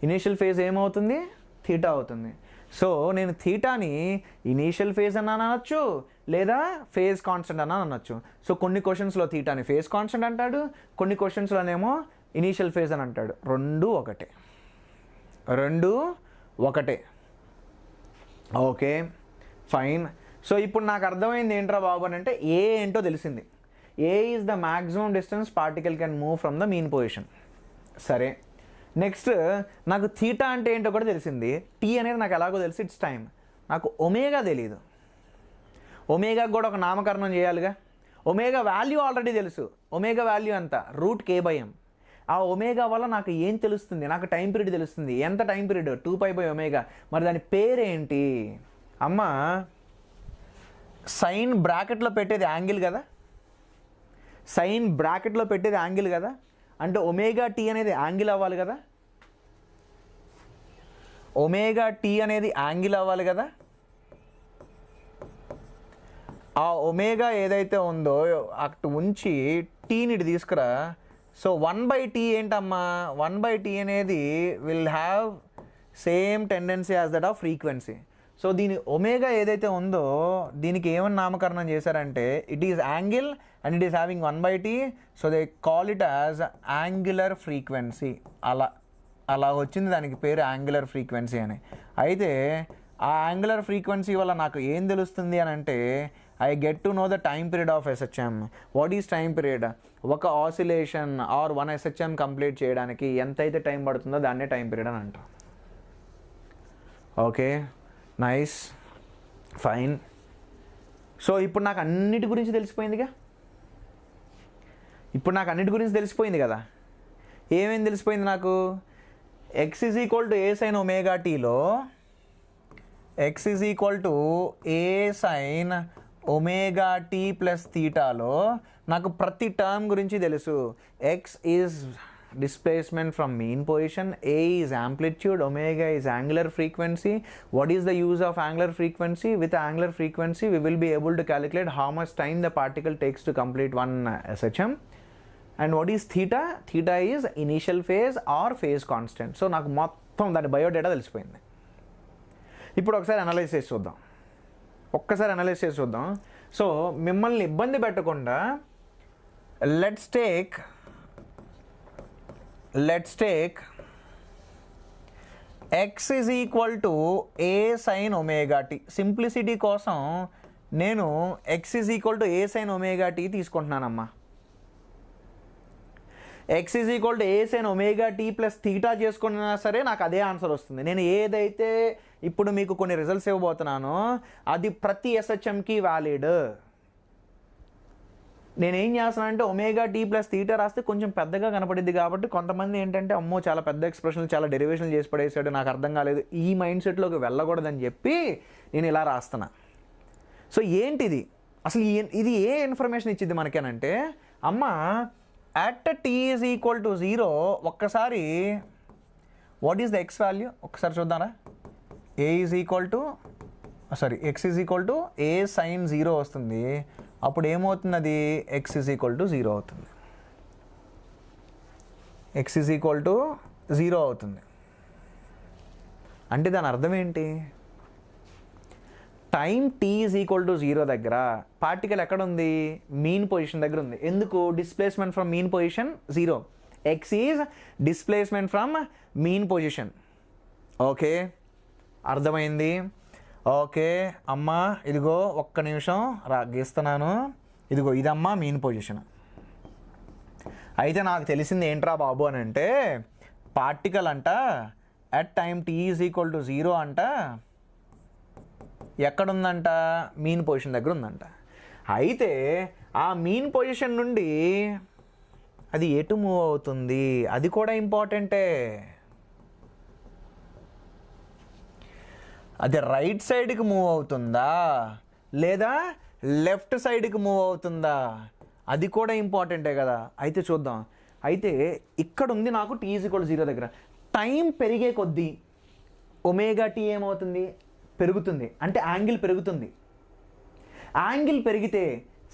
ఇనీషియల్ ఫేజ్ ఏమవుతుంది? థీటా అవుతుంది. సో నేను థీటాని ఇనీషియల్ ఫేజ్ అని అనొచ్చు, లేదా ఫేజ్ కాన్స్టెంట్ అని అనొచ్చు. సో కొన్ని క్వశ్చన్స్లో థీటాని ఫేజ్ కాన్స్టెంట్ అంటాడు, కొన్ని క్వశ్చన్స్లోనేమో ఇనీషియల్ ఫేజ్ అని అంటాడు. రెండు ఒకటే. Okay, fine. సో ఇప్పుడు నాకు అర్థమైంది ఏంట్రా బాబు అని అంటే ఏ ఏంటో తెలిసింది. A is the maximum distance particle can move from the mean position. సరే, నెక్స్ట్ నాకు థీటా అంటే ఏంటో కూడా తెలిసింది. టీ అనేది నాకు ఎలాగో తెలిసి ఇట్స్ టైం. నాకు ఒమేగా తెలియదు. ఒమేగాకు కూడా ఒక నామకరణం చేయాలిగా. ఒమేగా వాల్యూ ఆల్రెడీ తెలుసు. ఒమేగా వాల్యూ ఎంత? √k/m. ఆ ఒమేగా వల్ల నాకు ఏం తెలుస్తుంది? నాకు టైం పీరియడ్ తెలుస్తుంది. ఎంత టైం పీరియడ్? 2π/ω. మరి దాని పేరేంటి? అమ్మ, సైన్ బ్రాకెట్లో పెట్టేది యాంగిల్ కదా, సైన్ బ్రాకెట్లో పెట్టేది యాంగిల్ కదా, అంటే ఒమేగా టీ అనేది యాంగిల్ అవ్వాలి కదా, ఒమేగా టీ అనేది యాంగిల్ అవ్వాలి కదా. ఆ ఒమేగా ఏదైతే ఉందో అటు ఉంచి టీని ఇటు తీసుకురా. సో 1/t ఏంటమ్మా? 1/t అనేది will have same tendency as that off frequency. So దీని ఒమేగా ఏదైతే ఉందో దీనికి ఏమని నామకరణం చేశారంటే it is angle and it is having 1/t. So they call it as angular frequency. అలా వచ్చింది దానికి పేరు యాంగులర్ ఫ్రీక్వెన్సీ అని. అయితే ఆ యాంగులర్ ఫ్రీక్వెన్సీ వల్ల నాకు ఏం తెలుస్తుంది అని అంటే I get to know the time period of SHM. What is time period? ఒక ఆసిలేషన్ ఆర్ 1 SHM కంప్లీట్ చేయడానికి ఎంతైతే టైం పడుతుందో దాన్నే టైం పీరియడ్ అని అంటారు. Okay, nice, fine. సో ఇప్పుడు నాకు అన్నిటి గురించి తెలిసిపోయిందిగా. తెలిసిపోయింది కదా. ఏమేమి తెలిసిపోయింది నాకు? x is equal to a sin ωtలో x is equal to a sin ωt plus థీటాలో నాకు ప్రతి టర్మ్ గురించి తెలుసు. x is displacement from mean position, a is amplitude, omega is angular frequency. What is the use of angular frequency? With angular frequency we will be able to calculate how much time the particle takes to complete one SHM. And what is theta? Theta is initial phase or phase constant. So నాకు మొత్తం దాని biodata తెలిసిపోయింది. ఇప్పుడు ఒకసారి analyse చేసి చూద్దాం. So మిమ్మల్ని ఇబ్బంది పెట్టకుండా let's take x is equal to a sin ωt. Simplicity కోసం నేను x is equal to a sin ωt తీసుకుంటున్నానమ్మా. x is equal to a sin ωt plus theta చేసుకున్నా సరే నాకు అదే ఆన్సర్ వస్తుంది. నేను ఏదైతే ఇప్పుడు మీకు కొన్ని రిజల్ట్స్ ఇవ్వబోతున్నానో అది ప్రతి SHMకి వ్యాలిడ్. నేనేం చేస్తాను అంటే ωt ప్లస్ థీటా రాస్తే కొంచెం పెద్దగా కనపడిద్ది కాబట్టి కొంతమంది ఏంటంటే అమ్మో చాలా పెద్ద ఎక్స్ప్రెషన్లు చాలా డెరివేషన్లు చేసి పడేసాడు, నాకు అర్థం కాలేదు, ఈ మైండ్ సెట్లోకి వెళ్ళకూడదని చెప్పి నేను ఇలా రాస్తున్నా. సో ఏంటిది అసలు? ఇది ఏ ఇన్ఫర్మేషన్ ఇచ్చింది మనకేనంటే, అమ్మ at t is equal to 0 ఒక్కసారి what is the x value ఒక్కసారి చూద్దారా. x is equal to a sin 0 వస్తుంది. అప్పుడు ఏమవుతుంది? అది x ఈజ్ ఈక్వల్ టు 0 అవుతుంది. x ఈజ్ ఈక్వల్ టు 0 అవుతుంది. అంటే దాని అర్థం ఏంటి? Time t is equal to 0 దగ్గర పార్టికల్ ఎక్కడ ఉంది? మీన్ పొజిషన్ దగ్గర ఉంది. ఎందుకు? Displacement from mean position 0. x is displacement from mean position. Okay, అర్థమైంది. ఓకే అమ్మ, ఇదిగో ఒక్క నిమిషం గీస్తున్నాను. ఇదిగో ఇదమ్మా మీన్ పొజిషన్. అయితే నాకు తెలిసింది ఏంట్రా బాబు అని అంటే, పార్టికల్ అంట అట్ టైం t=0 అంట ఎక్కడుందంట, మీన్ పొజిషన్ దగ్గర ఉందంట. అయితే ఆ మీన్ పొజిషన్ నుండి అది ఎటు మూవ్ అవుతుంది, అది కూడా ఇంపార్టెంటే. అది రైట్ సైడ్కి మూవ్ అవుతుందా లేదా లెఫ్ట్ సైడ్కి మూవ్ అవుతుందా, అది కూడా ఇంపార్టెంటే కదా. అయితే చూద్దాం. అయితే ఇక్కడ ఉంది నాకు t=0 దగ్గర. టైం పెరిగే కొద్దీ ఒమేగా టీ ఏమవుతుంది, పెరుగుతుంది. అంటే యాంగిల్ పెరుగుతుంది. యాంగిల్ పెరిగితే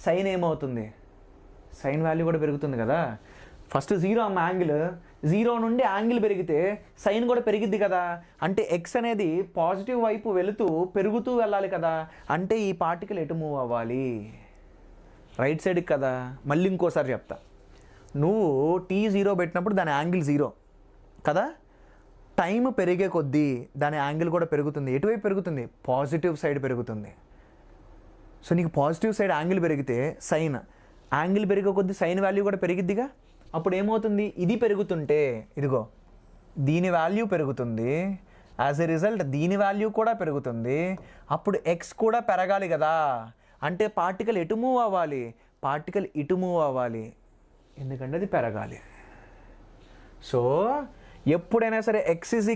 సైన్ ఏమవుతుంది, సైన్ వాల్యూ కూడా పెరుగుతుంది కదా. ఫస్ట్ 0 అమ్మ యాంగిల్, 0 నుండి యాంగిల్ పెరిగితే సైన్ కూడా పెరిగిద్ది కదా. అంటే ఎక్స్ అనేది పాజిటివ్ వైపు వెళుతూ పెరుగుతూ వెళ్ళాలి కదా. అంటే ఈ పార్టికల్ ఎటు మూవ్ అవ్వాలి, రైట్ సైడ్కి కదా. మళ్ళీ ఇంకోసారి చెప్తా. నువ్వు t0 పెట్టినప్పుడు దాని యాంగిల్ 0 కదా. టైం పెరిగే కొద్దీ దాని యాంగిల్ కూడా పెరుగుతుంది. ఎటువైపు పెరుగుతుంది, పాజిటివ్ సైడ్ పెరుగుతుంది. సో నీకు పాజిటివ్ సైడ్ యాంగిల్ పెరిగితే సైన్, యాంగిల్ పెరిగే కొద్దీ సైన్ వాల్యూ కూడా పెరిగిద్దిగా. అప్పుడు ఏమవుతుంది, ఇది పెరుగుతుంటే ఇదిగో దీని వాల్యూ పెరుగుతుంది, యాజ్ ఎ రిజల్ట్ దీని వాల్యూ కూడా పెరుగుతుంది. అప్పుడు ఎక్స్ కూడా పెరగాలి కదా. అంటే పార్టికల్ ఎటు మూవ్ అవ్వాలి, పార్టికల్ ఇటు మూవ్ అవ్వాలి, ఎందుకంటే అది పెరగాలి. సో ఎప్పుడైనా సరే x=a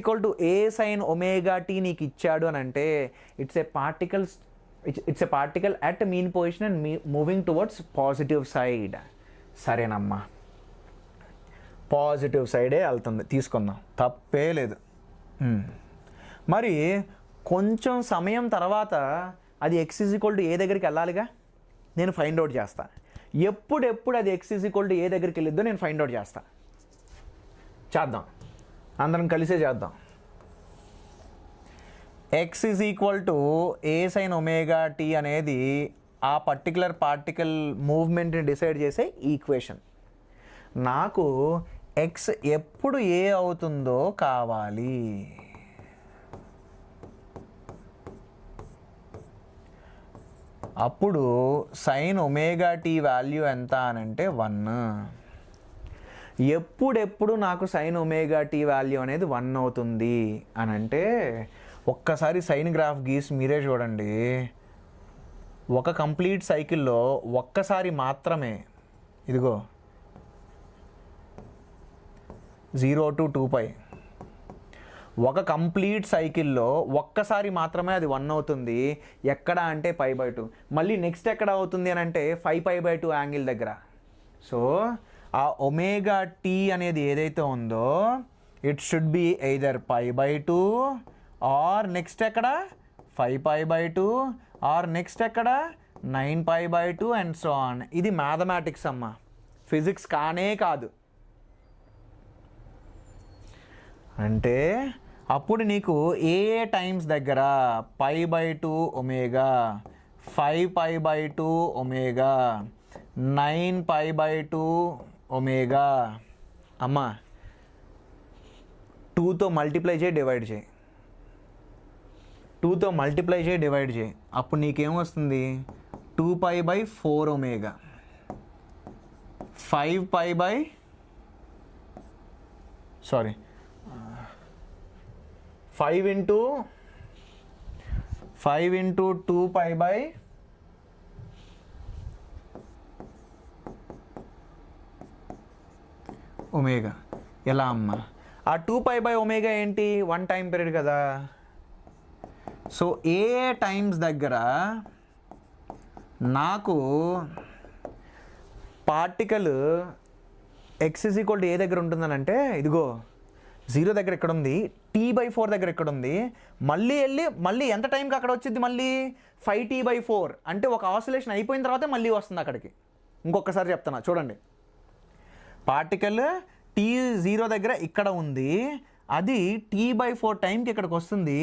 sin ωt నీకు ఇచ్చాడు అని అంటే it's a particle at mean position and moving towards positive side. సరేనమ్మా, పాజిటివ్ సైడే వెళ్తుంది, తీసుకుందాం, తప్పే లేదు. మరి కొంచెం సమయం తర్వాత అది x=a దగ్గరికి వెళ్ళాలిగా, నేను ఫైండ్ అవుట్ చేస్తా. ఎప్పుడెప్పుడు అది x=a దగ్గరికి వెళ్ళిద్దో నేను ఫైండ్ అవుట్ చేస్తా. చేద్దాం, అందరం కలిసే చేద్దాం. x=a sin ωt అనేది ఆ పర్టికులర్ పార్టికల్ మూవ్మెంట్ని డిసైడ్ చేసే ఈక్వేషన్. నాకు x ఎప్పుడు a అవుతుందో కావాలి. అప్పుడు sin ωt వాల్యూ ఎంత అనంటే 1. ఎప్పుడెప్పుడు నాకు sin ωt వాల్యూ అనేది 1 అవుతుంది అని అంటే ఒక్కసారి సైన్ గ్రాఫ్ గీసి మీరే చూడండి. ఒక కంప్లీట్ సైకిల్లో ఒక్కసారి మాత్రమే, ఇదిగో 0 to 2π, ఒక కంప్లీట్ సైకిల్లో ఒక్కసారి మాత్రమే అది 1 అవుతుంది. ఎక్కడ అంటే π/2. మళ్ళీ నెక్స్ట్ ఎక్కడ అవుతుంది అని అంటే 5π/2 యాంగిల్ దగ్గర. సో ఆ ఒమేగా టీ అనేది ఏదైతే ఉందో it should be either π/2 or next ఎక్కడ 5π/2 ఆర్ నెక్స్ట్ ఎక్కడ 9π/2 అండ్ సో ఆన్. ఇది మ్యాథమెటిక్స్ అమ్మ, ఫిజిక్స్ కానే కాదు. అంటే అప్పుడు నీకు ఏ టైమ్స్ దగ్గర π/2 ఒమేగా, 5π/2 ఒమేగా, 9π/2 ఒమేగా. అమ్మ 2తో మల్టిప్లై చేయి, డివైడ్ చేయి, 2తో మల్టిప్లై చేయి, డివైడ్ చేయి. అప్పుడు నీకేమొస్తుంది, 2π/4 ఒమేగా, 5 into 2π/, ఒమేగా. ఎలా అమ్మ, ఆ 2π/ఒమేగా ఏంటి, 1 టైం పీరియడ్ కదా. సో ఏ టైమ్స్ దగ్గర నాకు పార్టికల్ x=a దగ్గర ఉంటుందనంటే ఇదిగో 0 దగ్గర ఎక్కడ ఉంది, t/4 దగ్గర ఎక్కడ ఉంది, మళ్ళీ ఎంత టైంకి అక్కడ వచ్చింది, మళ్ళీ 5t/4. అంటే ఒక ఆసిలేషన్ అయిపోయిన తర్వాతే మళ్ళీ వస్తుంది అక్కడికి. ఇంకొకసారి చెప్తున్నా చూడండి. పార్టికల్ t0 దగ్గర ఇక్కడ ఉంది, అది t/4 టైంకి ఇక్కడికి వస్తుంది.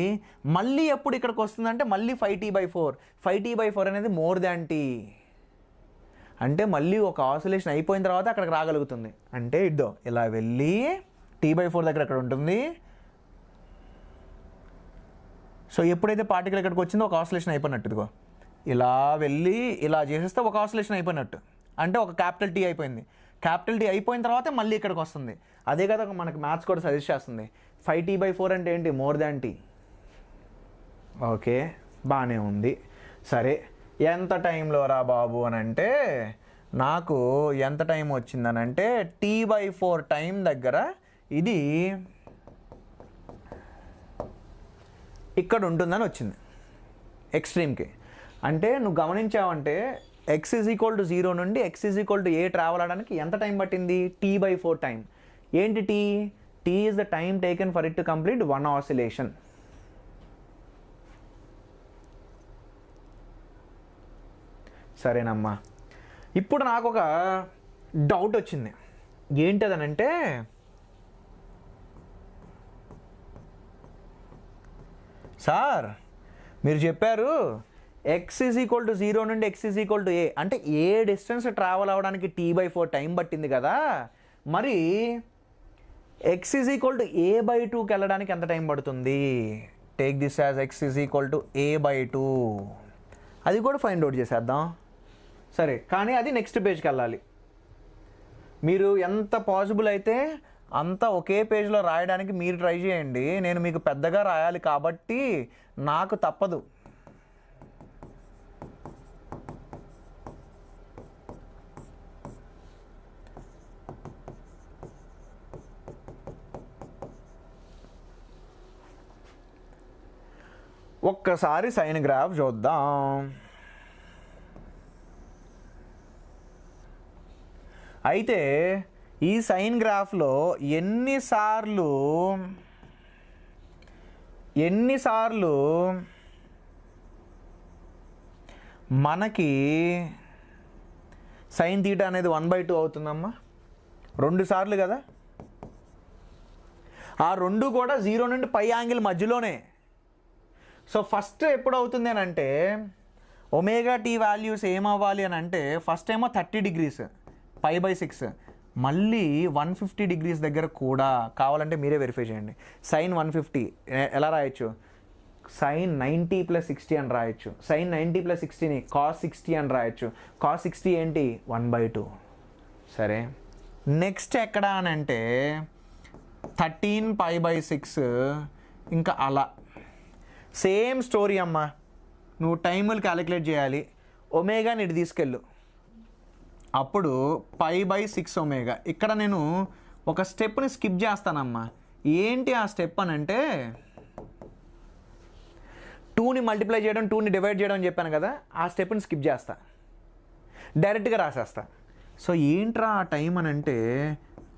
మళ్ళీ ఎప్పుడు ఇక్కడికి వస్తుంది అంటే మళ్ళీ 5t/4. 5t/4 అనేది మోర్ దాన్ t. అంటే మళ్ళీ ఒక ఆసిలేషన్ అయిపోయిన తర్వాత అక్కడికి రాగలుగుతుంది. అంటే ఇద్దో ఇలా వెళ్ళి t/4 దగ్గర అక్కడ ఉంటుంది, సో ఎప్పుడైతే పార్టికల్ ఇక్కడికి వచ్చిందో ఒక ఆసిలేషన్ అయిపోయినట్టు. ఇదిగో ఇలా వెళ్ళి ఇలా చేసేస్తే ఒక ఆసిలేషన్ అయిపోయినట్టు, అంటే ఒక క్యాపిటల్ టీ అయిపోయింది. క్యాపిటల్ టీ అయిపోయిన తర్వాత మళ్ళీ ఇక్కడికి వస్తుంది. అదే కదా మనకి మ్యాథ్స్ కూడా సజెస్ట్ చేస్తుంది. 5t/4 అంటే ఏంటి? More than tea. ఓకే, బాగానే ఉంది. సరే, ఎంత టైంలో రా బాబు అని అంటే నాకు ఎంత టైం వచ్చిందనంటే t/4 టైం దగ్గర ఇది ఇక్కడ ఉంటుందని వచ్చింది ఎక్స్ట్రీమ్కి. అంటే నువ్వు గమనించావంటే x=0 నుండి x=a ట్రావెల్ అవడానికి ఎంత టైం పట్టింది? t/4 time. ఏంటి t? t is the time taken for it to complete one oscillation. సరేనమ్మా, ఇప్పుడు నాకు ఒక డౌట్ వచ్చింది. ఏంటదనంటే సార్ మీరు చెప్పారు x=0 నుండి x=a అంటే ఏ డిస్టెన్స్ ట్రావెల్ అవ్వడానికి t/4 టైం పట్టింది కదా, మరి x=a/2కి వెళ్ళడానికి ఎంత టైం పడుతుంది? Take this as x=a/2. అది కూడా ఫైండ్ అవుట్ చేసేద్దాం. సరే, కానీ అది నెక్స్ట్ పేజ్కి వెళ్ళాలి. మీరు ఎంత పాసిబుల్ అయితే అంతా ఒకే పేజ్లో రాయడానికి మీరు ట్రై చేయండి. నేను మీకు పెద్దగా రాయాలి కాబట్టి నాకు తప్పదు. ఒక్కసారి సైన్ గ్రాఫ్ చూద్దాం. అయితే ఈ సైన్ గ్రాఫ్లో ఎన్నిసార్లు మనకి సైన్ తీటా అనేది 1/2 అవుతుందమ్మా? 2 సార్లు కదా. ఆ 2 కూడా 0 నుండి పై యాంగిల్ మధ్యలోనే. సో ఫస్ట్ ఎప్పుడు అవుతుంది అని అంటే ఒమేగా టీ వాల్యూస్ ఏమవ్వాలి అని అంటే ఫస్ట్ ఏమో 30 degrees π/6, మళ్ళీ 150 degrees దగ్గర కూడా కావాలంటే మీరే వెరిఫై చేయండి. సైన్ 150 ఎలా రాయొచ్చు? సైన్ 90 + 60 అని రాయొచ్చు. సైన్ 90 + 60ని cos 60 అని రాయొచ్చు. cos 60 ఏంటి? 1/2. సరే, నెక్స్ట్ ఎక్కడ అని అంటే 13 π/6, ఇంకా అలా సేమ్ స్టోరీ అమ్మా. నువ్వు టైములు క్యాలిక్యులేట్ చేయాలి. ఒమేగాని ఇటు తీసుకెళ్ళు, అప్పుడు π/6 ఒమేగా. ఇక్కడ నేను ఒక స్టెప్ని స్కిప్ చేస్తానమ్మా. ఏంటి ఆ స్టెప్ అని అంటే 2ని మల్టిప్లై చేయడం, 2ని డివైడ్ చేయడం అని చెప్పాను కదా, ఆ స్టెప్ని స్కిప్ చేస్తా, డైరెక్ట్గా రాసేస్తా. సో ఏంట్రా ఆ టైం అని అంటే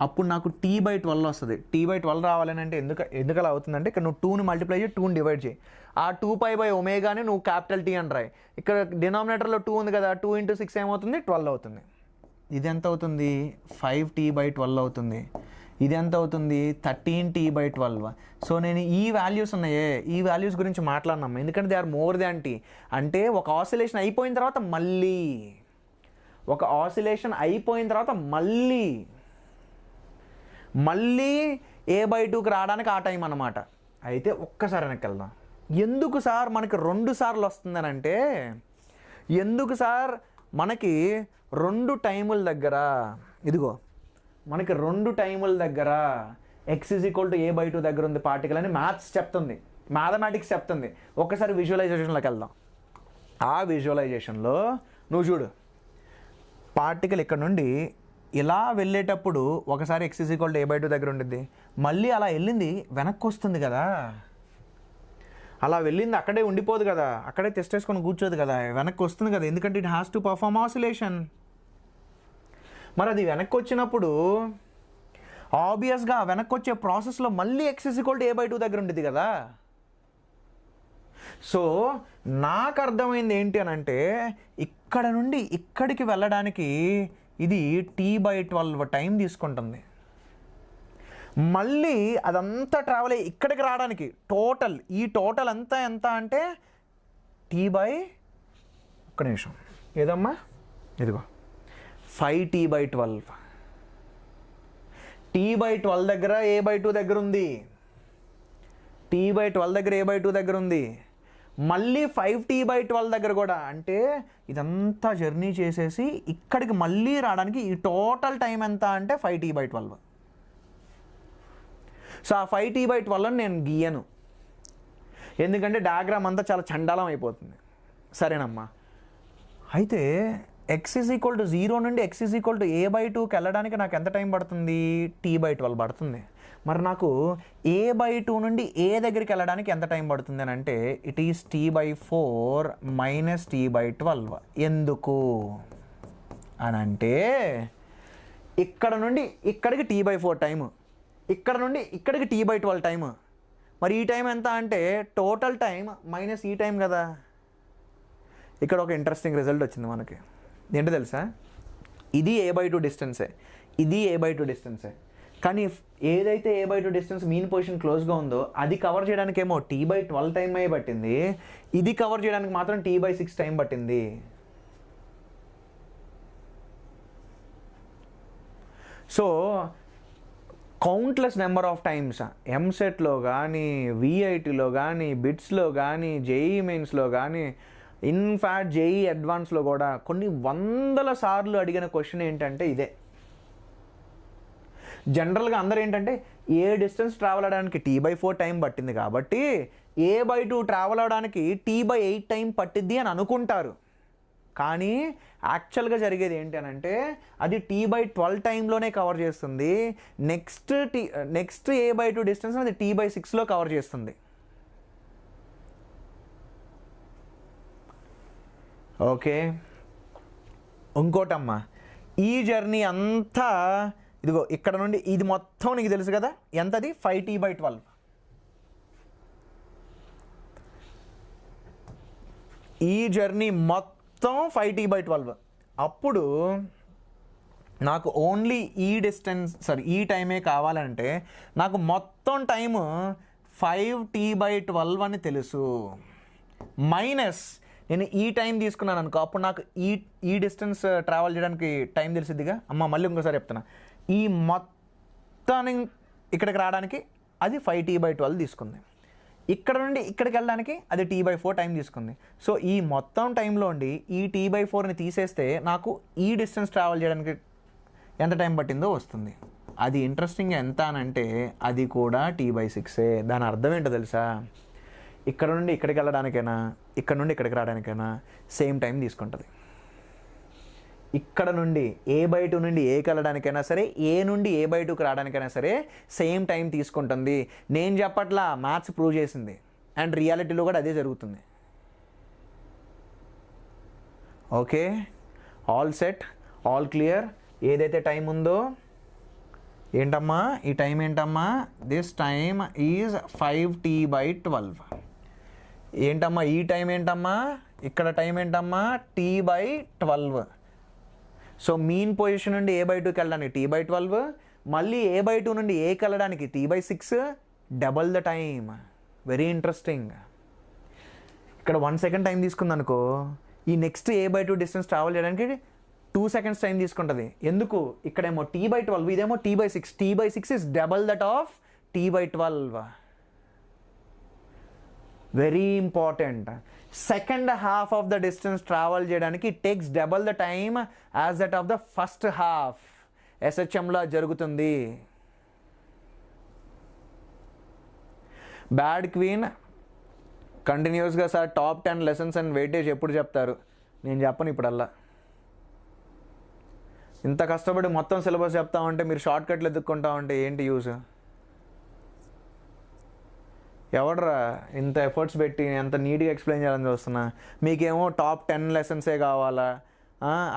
అప్పుడు నాకు t/12 వస్తుంది. t/12 రావాలని అంటే ఎందుకు అలా అవుతుందంటే ఇక్కడ నువ్వు 2ని మల్టిప్లై చేయి, 2ని డివైడ్ చేయి. ఆ 2π/ఒమేగాని నువ్వు క్యాపిటల్ టీ అని రాయి. ఇక్కడ డినామినేటర్లో 2 ఉంది కదా, 2 × 6 ఏమవుతుంది? 12 అవుతుంది. ఇది ఎంత అవుతుంది? 5t/12 అవుతుంది. ఇది ఎంత అవుతుంది? 13t/12. సో నేను ఈ వాల్యూస్ ఉన్నాయే, ఈ వాల్యూస్ గురించి మాట్లాడినాము, ఎందుకంటే they are more than T. అంటే ఒక ఆసిలేషన్ అయిపోయిన తర్వాత మళ్ళీ a/2కి రావడానికి ఆ టైం అన్నమాట. అయితే ఒక్కసారి వెనక్కి వెళ్దాం. ఎందుకు సార్ మనకి 2 సార్లు వస్తుందని అంటే, ఎందుకు సార్ మనకి 2 టైముల దగ్గర, ఇదిగో మనకి 2 టైముల దగ్గర x=a/2 దగ్గర ఉంది పార్టికల్ అని మ్యాథ్స్ చెప్తుంది, మ్యాథమెటిక్స్ చెప్తుంది. ఒక్కసారి విజువలైజేషన్లోకి వెళ్దాం. ఆ విజువలైజేషన్లో నువ్వు చూడు, పార్టికల్ ఇక్కడ నుండి ఇలా వెళ్ళేటప్పుడు ఒకసారి x=a/2 దగ్గర ఉండిద్ది, మళ్ళీ అలా వెళ్ళింది వెనక్కి వస్తుంది కదా, అలా వెళ్ళింది అక్కడే ఉండిపోదు కదా, అక్కడే టెస్ట్ వేసుకొని కూర్చోదు కదా, వెనక్కి వస్తుంది కదా, ఎందుకంటే it has to perform oscillation. మరి అది వెనక్కి వచ్చినప్పుడు ఆబ్వియస్గా వెనక్కి వచ్చే ప్రాసెస్లో మళ్ళీ x=a/2 దగ్గర ఉంటుంది కదా. సో నాకు అర్థమైంది ఏంటి అని అంటే ఇక్కడ నుండి ఇక్కడికి వెళ్ళడానికి ఇది t/12 టైం తీసుకుంటుంది. మళ్ళీ అదంతా ట్రావెల్ అయ్యి ఇక్కడికి రావడానికి ఈ టోటల్ అంతా ఎంత అంటే ఒక్క నిమిషం ఏదమ్మా, ఇదిగో 5t/12. t/12 దగ్గర a/2 దగ్గర ఉంది. t/12 దగ్గర a/2 దగ్గర ఉంది, మళ్ళీ 5t/12 దగ్గర కూడా. అంటే ఇదంతా జర్నీ చేసేసి ఇక్కడికి మళ్ళీ రావడానికి ఈ టోటల్ టైం ఎంత అంటే 5t/12. సో ఆ 5t/12 నేను గీయను, ఎందుకంటే డయాగ్రామ్ అంతా చాలా చండాలం అయిపోతుంది. సరేనమ్మా. అయితే x=0 నుండి x=a/2కి వెళ్ళడానికి నాకు ఎంత టైం పడుతుంది? t/12 పడుతుంది. మరి నాకు a/2 నుండి a దగ్గరికి వెళ్ళడానికి ఎంత టైం పడుతుంది అని అంటే ఇట్ ఈస్ t/4 - t/12. ఎందుకు అని అంటే ఇక్కడ నుండి ఇక్కడికి t/4 టైము, ఇక్కడ నుండి ఇక్కడికి t/12 టైము. మరి ఈ టైం ఎంత అంటే టోటల్ టైం మైనస్ ఈ టైం కదా. ఇక్కడ ఒక ఇంట్రెస్టింగ్ రిజల్ట్ వచ్చింది మనకి. ఏంటో తెలుసా? ఇది a/2 డిస్టెన్సే, ఇది a/2 డిస్టెన్సే. కానీ ఏదైతే a/2 డిస్టెన్స్ మీన్ పొజిషన్ క్లోజ్గా ఉందో అది కవర్ చేయడానికి ఏమో t/12 టైం అయ్యి పట్టింది, ఇది కవర్ చేయడానికి మాత్రం t/6 టైం పట్టింది. So countless number of times ఎంసెట్లో కానీ, విఐటీలో కానీ, బిట్స్లో కానీ, జేఈ మెయిన్స్లో కానీ, ఇన్ఫ్యాక్ట్ జేఈ అడ్వాన్స్లో కూడా కొన్ని వందల సార్లు అడిగిన క్వశ్చన్ ఏంటంటే ఇదే. జనరల్గా అందరూ ఏంటంటే ఏ డిస్టెన్స్ ట్రావెల్ అవడానికి t/4 టైం పట్టింది కాబట్టి a/2 ట్రావెల్ అవడానికి t/8 టైం పట్టిద్ది అని అనుకుంటారు. కానీ యాక్చువల్గా జరిగేది ఏంటి అని అంటే అది t/12 టైంలోనే కవర్ చేస్తుంది. నెక్స్ట్ a/2 డిస్టెన్స్ అది t/6లో కవర్ చేస్తుంది. ఓకే. ఇంకోటమ్మా, ఈ జర్నీ అంతా ఇదిగో ఇక్కడ నుండి ఇది మొత్తం నీకు తెలుసు కదా ఎంతది? 5t/12. ఈ జర్నీ మొత్తం 5t/12. అప్పుడు నాకు ఓన్లీ ఈ ఈ టైమే కావాలంటే నాకు మొత్తం టైము 5t/12 అని తెలుసు. మైనస్ నేను ఈ టైం తీసుకున్నాను అనుకో, అప్పుడు నాకు ఈ డిస్టెన్స్ ట్రావెల్ చేయడానికి టైం తెలిసిద్దిగా. అమ్మ మళ్ళీ ఇంకోసారి చెప్తున్నా, ఈ మొత్తాన్ని ఇక్కడికి రావడానికి అది 5t/12 తీసుకుంది, ఇక్కడ నుండి ఇక్కడికి వెళ్ళడానికి అది t/4 టైం తీసుకుంది. సో ఈ మొత్తం టైంలో ఉండి ఈ t/4ని తీసేస్తే నాకు ఈ డిస్టెన్స్ ట్రావెల్ చేయడానికి ఎంత టైం పట్టిందో వస్తుంది. అది ఇంట్రెస్టింగ్ ఎంత అని అంటే అది కూడా t/6. దాని అర్థం ఏంటో తెలుసా? ఇక్కడ నుండి ఇక్కడికి వెళ్ళడానికైనా, ఇక్కడ నుండి ఇక్కడికి రావడానికైనా సేమ్ టైం తీసుకుంటుంది. ఇక్కడ నుండి a/2 నుండి ఏకి వెళ్ళడానికైనా సరే, ఏ నుండి a/2కి రావడానికైనా సరే సేమ్ టైం తీసుకుంటుంది. నేను చెప్పట్లా, మ్యాథ్స్ ప్రూవ్ చేసింది. అండ్ రియాలిటీలో కూడా అదే జరుగుతుంది. Okay, all set, all clear. ఏదైతే టైం ఉందో ఏంటమ్మా, ఈ టైం ఏంటమ్మా? This time is 5t/12. ఏంటమ్మా ఈ టైం ఏంటమ్మా? ఇక్కడ టైం ఏంటమ్మా? t/12. సో మీన్ పొజిషన్ నుండి a/2కి వెళ్ళడానికి t/12, మళ్ళీ a/2 నుండి ఏకి వెళ్ళడానికి t/6, double the time. Very interesting. ఇక్కడ 1 సెకండ్ టైం తీసుకుంది అనుకో, ఈ నెక్స్ట్ a/2 డిస్టెన్స్ ట్రావెల్ చేయడానికి 2 సెకండ్స్ టైం తీసుకుంటుంది. ఎందుకు? ఇక్కడేమో t/12, ఇదేమో t/6. t/6 is double that of t/12. Very important. Second half of the distance travel చేయడానికి it takes double the time as that of the first half. ఎస్హెచ్ఎంలో జరుగుతుంది. Bad queen కంటిన్యూస్గా sir top 10 lessons and weightage ఎప్పుడు చెప్తారు? నేను చెప్పను ఇప్పుడల్లా. ఇంత కష్టపడి మొత్తం సిలబస్ చెప్తామంటే మీరు షార్ట్ కట్లు ఎదుక్కుంటామంటే ఏంటి యూజ్? ఎవడరా ఇంత ఎఫర్ట్స్ పెట్టి ఎంత నీట్గా ఎక్స్ప్లెయిన్ చేయాలని చూస్తున్నా? మీకేమో టాప్ 10 లెసన్సే కావాలా?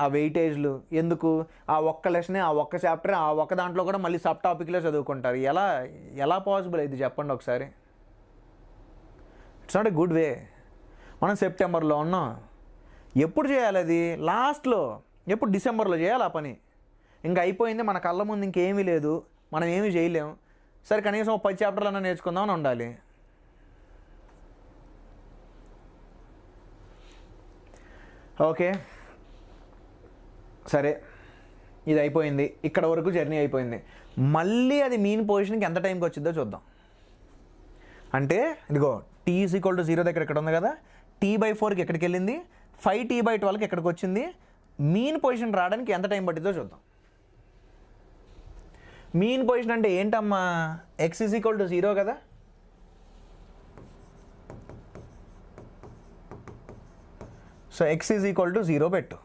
ఆ వెయిటేజ్లు ఎందుకు? ఆ ఒక్క లెసనే, ఆ ఒక్క చాప్టర్, ఆ ఒక్క దాంట్లో కూడా మళ్ళీ సబ్ టాపిక్లో చదువుకుంటారు. ఎలా పాసిబుల్ ఇది చెప్పండి ఒకసారి. It's not a good way. మనం సెప్టెంబర్లో ఉన్నాం, ఎప్పుడు చేయాలి అది? లాస్ట్లో, ఎప్పుడు? డిసెంబర్లో చేయాలి ఆ పని. ఇంకా అయిపోయింది, మన కళ్ళ ముందు ఇంకేమీ లేదు, మనం ఏమీ చేయలేము. సరే కనీసం 10 చాప్టర్లన్నా నేర్చుకుందామని ఉండాలి. ఓకే సరే, ఇది అయిపోయింది, ఇక్కడ వరకు జర్నీ అయిపోయింది. మళ్ళీ అది మీన్ పొజిషన్కి ఎంత టైంకి వచ్చిందో చూద్దాం. అంటే ఇదిగో టీ ఈజ్ ఈక్వల్ టు 0 దగ్గర ఇక్కడ ఉంది కదా, T/4కి ఎక్కడికి వెళ్ళింది, 5T/12కి ఎక్కడికి వచ్చింది. మీన్ పొజిషన్ రావడానికి ఎంత టైం పట్టిందో చూద్దాం. మీన్ పొజిషన్ అంటే ఏంటమ్మా, x ఈజ్ ఈక్వల్ టు 0 కదా, so x is equal to 0 పెట్టు.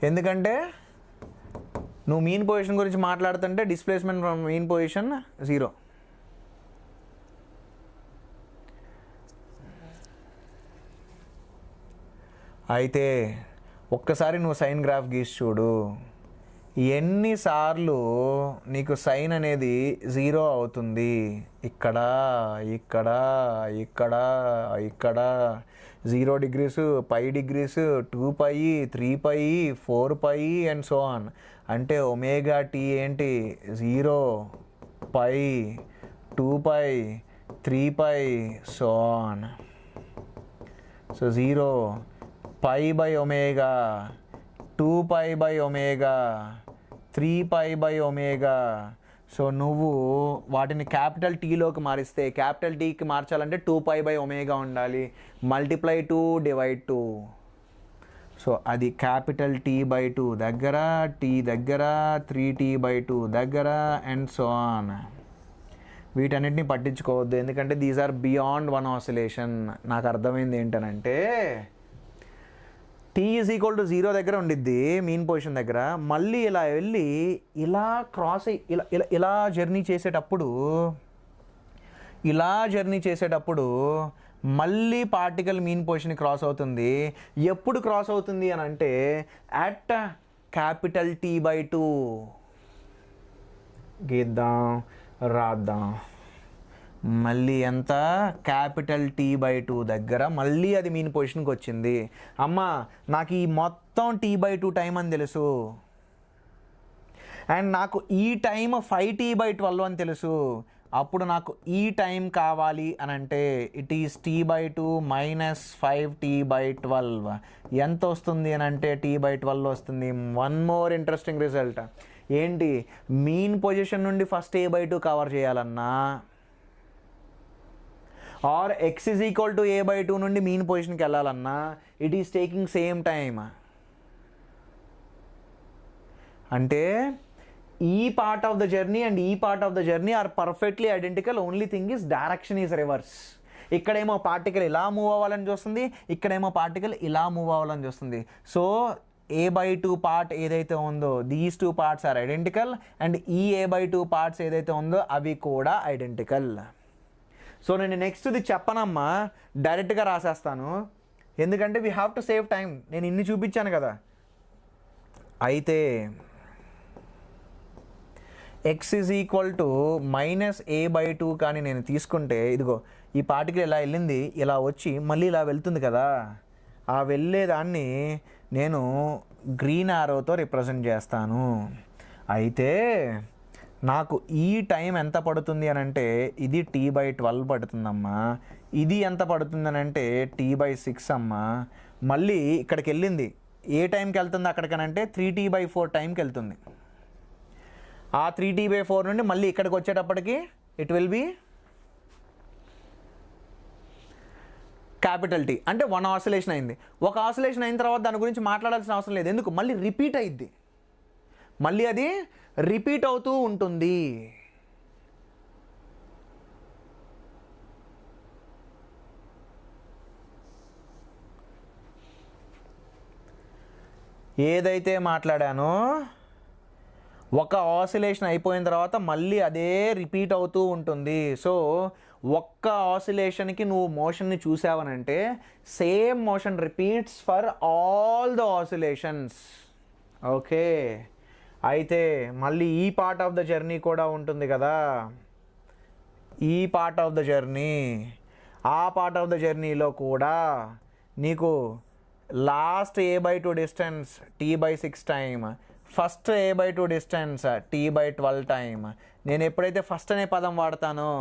ఎందుకంటే నువ్వు మీన్ పొజిషన్ గురించి మాట్లాడుతుంటే డిస్ప్లేస్మెంట్ ఫ్రమ్ మీన్ పొజిషన్ 0. అయితే ఒక్కసారి నువ్వు సైన్ గ్రాఫ్ గీసి చూడు, ఎన్నిసార్లు నీకు సైన్ అనేది 0 అవుతుంది. ఇక్కడ ఇక్కడ ఇక్కడ ఇక్కడ 0 degrees, π degrees, 2π, 3π, 4π and so on. అంటే ఒమేగా టీ ఏంటి, 0, π, 2π, 3π సో ఆన్. సో 0 π/ω, 2π/ω, 3π/ω. సో నువ్వు వాటిని క్యాపిటల్ టీలోకి మారిస్తే, క్యాపిటల్ టీకి మార్చాలంటే 2π/ω ఉండాలి, మల్టిప్లై 2 డివైడ్ 2. సో అది క్యాపిటల్ T/2 దగ్గర, T దగ్గర, 3T/2 దగ్గర అండ్ సో ఆన్. వీటన్నిటిని పట్టించుకోవద్దు, ఎందుకంటే these are beyond one oscillation. నాకు అర్థమైంది ఏంటనంటే T ఈజ్ ఈక్వల్ టు 0 దగ్గర ఉండిద్ది మీన్ పొజిషన్ దగ్గర, మళ్ళీ ఇలా వెళ్ళి ఇలా క్రాస్ ఇలా ఇలా ఇలా జర్నీ చేసేటప్పుడు మళ్ళీ పార్టికల్ మీన్ పొజిషన్ క్రాస్ అవుతుంది. ఎప్పుడు క్రాస్ అవుతుంది అని అంటే అట్ క్యాపిటల్ T/2. గీద్దాం, రాద్దాం. మళ్ళీ ఎంత, క్యాపిటల్ T/2 దగ్గర మళ్ళీ అది మీన్ పొజిషన్కి వచ్చింది. అమ్మ నాకు ఈ మొత్తం T/2 టైం అని తెలుసు, అండ్ నాకు ఈ టైం 5T/12 అని తెలుసు. అప్పుడు నాకు ఈ టైం కావాలి అని అంటే it is T/2 minus 5T/12. ఎంత వస్తుంది అని అంటే T/12 వస్తుంది. వన్ మోర్ ఇంట్రెస్టింగ్ రిజల్ట్ ఏంటి, మీన్ పొజిషన్ నుండి ఫస్ట్ A/2 కవర్ చేయాలన్నా or x is equal to A/2 నుండి మీన్ పొజిషన్కి వెళ్ళాలన్నా it is taking same time. అంటే ఈ part of the journey and ఈ part of the journey are perfectly identical, only thing is direction is reverse. ఇక్కడేమో particle ఇలా move అవ్వాలని చూస్తుంది, ఇక్కడేమో పార్టికల్ ఇలా మూవ్ అవ్వాలని చూస్తుంది. సో A/2 పార్ట్ ఏదైతే ఉందో these 2 parts are identical, and ఈ A/2 పార్ట్స్ ఏదైతే ఉందో అవి కూడా ఐడెంటికల్. సో నేను నెక్స్ట్ది చెప్పనమ్మా, డైరెక్ట్గా రాసేస్తాను, ఎందుకంటే we have to save time. నేను ఇన్ని చూపించాను కదా. అయితే x is equal to minus A/2 కానీ నేను తీసుకుంటే, ఇదిగో ఈ పార్టికల్ ఇలా వెళ్ళింది, ఇలా వచ్చి మళ్ళీ ఇలా వెళ్తుంది కదా, ఆ వెళ్ళేదాన్ని నేను గ్రీన్ ఆరోతో రిప్రజెంట్ చేస్తాను. అయితే నాకు ఈ టైం ఎంత పడుతుంది అని అంటే ఇది T/12 పడుతుందమ్మా, ఇది ఎంత పడుతుంది అని అంటే T/6 అమ్మా. మళ్ళీ ఇక్కడికి వెళ్ళింది, ఏ టైంకి వెళ్తుంది అక్కడికనంటే 3T/4 టైంకి వెళ్తుంది. ఆ 3T/4 నుండి మళ్ళీ ఇక్కడికి వచ్చేటప్పటికి it will B capital T. అంటే 1 ఆసిలేషన్ అయింది. ఒక ఆసిలేషన్ అయిన తర్వాత దాని గురించి మాట్లాడాల్సిన అవసరం లేదు, ఎందుకు, మళ్ళీ రిపీట్ అయ్యిద్ది, మళ్ళీ అది రిపీట్ అవుతూ ఉంటుంది. ఏదైతే మాట్లాడానో ఒక ఆసిలేషన్ అయిపోయిన తర్వాత మళ్ళీ అదే రిపీట్ అవుతూ ఉంటుంది. సో ఒక్క ఆసిలేషన్కి నువ్వు మోషన్ని చూసావనంటే same motion repeats for all the oscillations. Okay, అయితే మళ్ళీ ఈ పార్ట్ ఆఫ్ ద జర్నీ కూడా ఉంటుంది కదా, ఈ పార్ట్ ఆఫ్ ద జర్నీ, ఆ పార్ట్ ఆఫ్ ద జర్నీలో కూడా నీకు last A/2 distance T/6 time, first A/2 distance T/12 time. నేను ఎప్పుడైతే ఫస్ట్ అనే పదం వాడతానో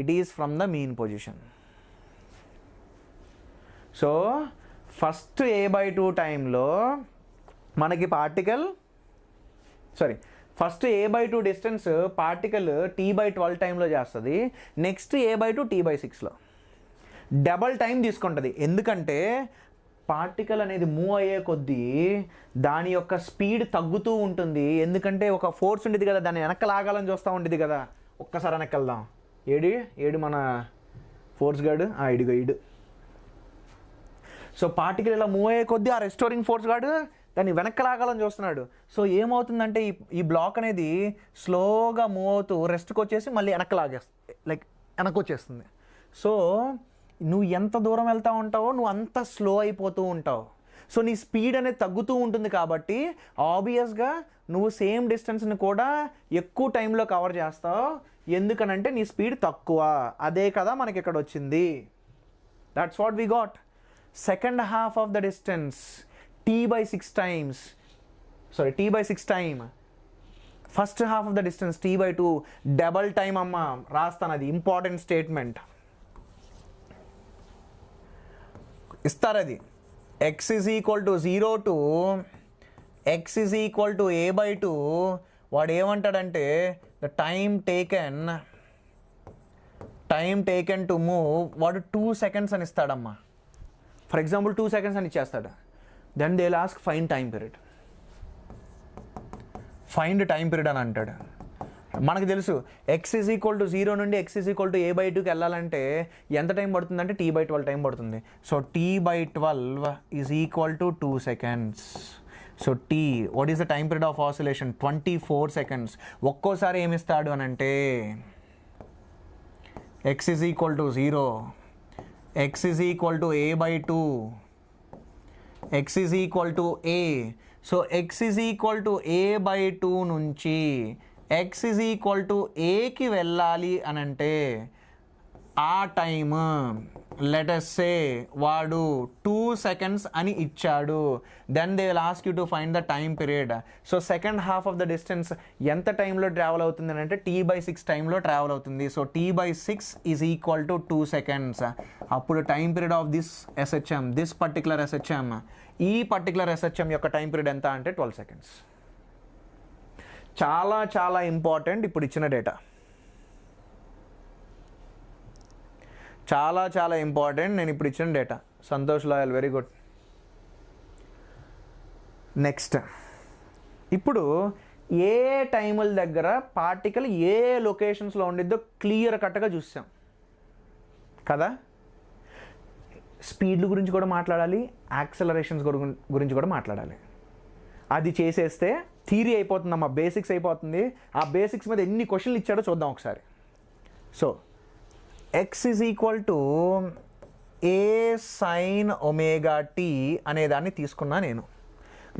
it is from the mean position. So first A/2 టైంలో మనకి particle first a/2 distance particle t/12 టైంలో చేస్తుంది, నెక్స్ట్ a/2 t/6లో డబల్ టైం తీసుకుంటుంది. ఎందుకంటే పార్టికల్ అనేది మూవ్ అయ్యే కొద్దీ దాని యొక్క స్పీడ్ తగ్గుతూ ఉంటుంది. ఎందుకంటే ఒక ఫోర్స్ ఉండేది కదా, దాన్ని వెనక్కి లాగాలని చూస్తూ ఉండేది కదా. ఒక్కసారి వెనక్కి వెళ్దాం. ఏడు మన ఫోర్స్ గార్డు, ఈడు. సో పార్టికల్ ఇలా మూవ్ అయ్యే కొద్దీ ఆ రెస్టోరింగ్ ఫోర్స్ గార్డు దాన్ని వెనక్కి లాగాలని చూస్తున్నాడు. సో ఏమవుతుందంటే ఈ బ్లాక్ అనేది స్లోగా మూవ్ అవుతూ రెస్ట్కి వచ్చేసి మళ్ళీ వెనక్కి వెనక్కి వచ్చేస్తుంది. సో నువ్వు ఎంత దూరం వెళ్తూ ఉంటావో నువ్వు అంత స్లో అయిపోతూ ఉంటావు. సో నీ స్పీడ్ అనేది తగ్గుతూ ఉంటుంది. కాబట్టి ఆబ్వియస్గా నువ్వు సేమ్ డిస్టెన్స్ని కూడా ఎక్కువ టైంలో కవర్ చేస్తావు. ఎందుకనంటే నీ స్పీడ్ తక్కువ. అదే కదా మనకి ఇక్కడ వచ్చింది. That's what we got. Second half of the distance t/6 times. Sorry, t/6 time. First half of the distance t/2 double time అమ్మ. రాస్తాను, అది ఇంపార్టెంట్ స్టేట్మెంట్. ఇస్తారు అది. x is equal to 0 to x is equal to a/2. వాడు ఏమంటాడంటే the time taken to move వాడు 2 seconds అని ఇస్తాడమ్మా. For example 2 seconds అని ఇచ్చేస్తాడు. Then they will ask find time period. Find time period అని అంటాడు. మనకు తెలుసు x is equal to 0 నుండి x is equal to a/2కి వెళ్ళాలంటే ఎంత టైం పడుతుందంటే t/12 టైం పడుతుంది. So t/12 is equal to 2 seconds. So what is the time period of oscillation? 24 seconds. ఒక్కోసారి ఏమిస్తాడు అని అంటే x is equal to 0, x is equal to a/2, x is equal to a. So x is equal to a/2 నుంచి x is equal to aకి వెళ్ళాలి అని అంటే ఆ time let us సే వాడు 2 seconds అని ఇచ్చాడు. Then they will ask you to find the time period. So second half of the distance ఎంత టైంలో ట్రావెల్ అవుతుంది అని అంటే t/6 టైంలో ట్రావెల్ అవుతుంది. So t/6 is equal to 2 seconds. అప్పుడు time period of this particular SHM, ఈ particular SHM యొక్క టైం పీరియడ్ ఎంత అంటే 12 seconds. చాలా చాలా ఇంపార్టెంట్ ఇప్పుడు ఇచ్చిన డేటా. చాలా చాలా ఇంపార్టెంట్ నేను ఇప్పుడు ఇచ్చిన data. Santosh loyal, very good. Next, ఇప్పుడు ఏ టైముల దగ్గర పార్టికల్ ఏ లొకేషన్స్లో ఉండిద్దో క్లియర్ కట్గా చూసాం కదా. స్పీడ్ల గురించి కూడా మాట్లాడాలి, యాక్సలరేషన్స్ గురించి కూడా మాట్లాడాలి. అది చేసేస్తే థియరీ అయిపోతుందమ్మా, బేసిక్స్ అయిపోతుంది. ఆ బేసిక్స్ మీద ఎన్ని క్వశ్చన్లు ఇచ్చాడో చూద్దాం ఒకసారి. So x is equal to a sin omega t అనే దాన్ని తీసుకున్నా నేను.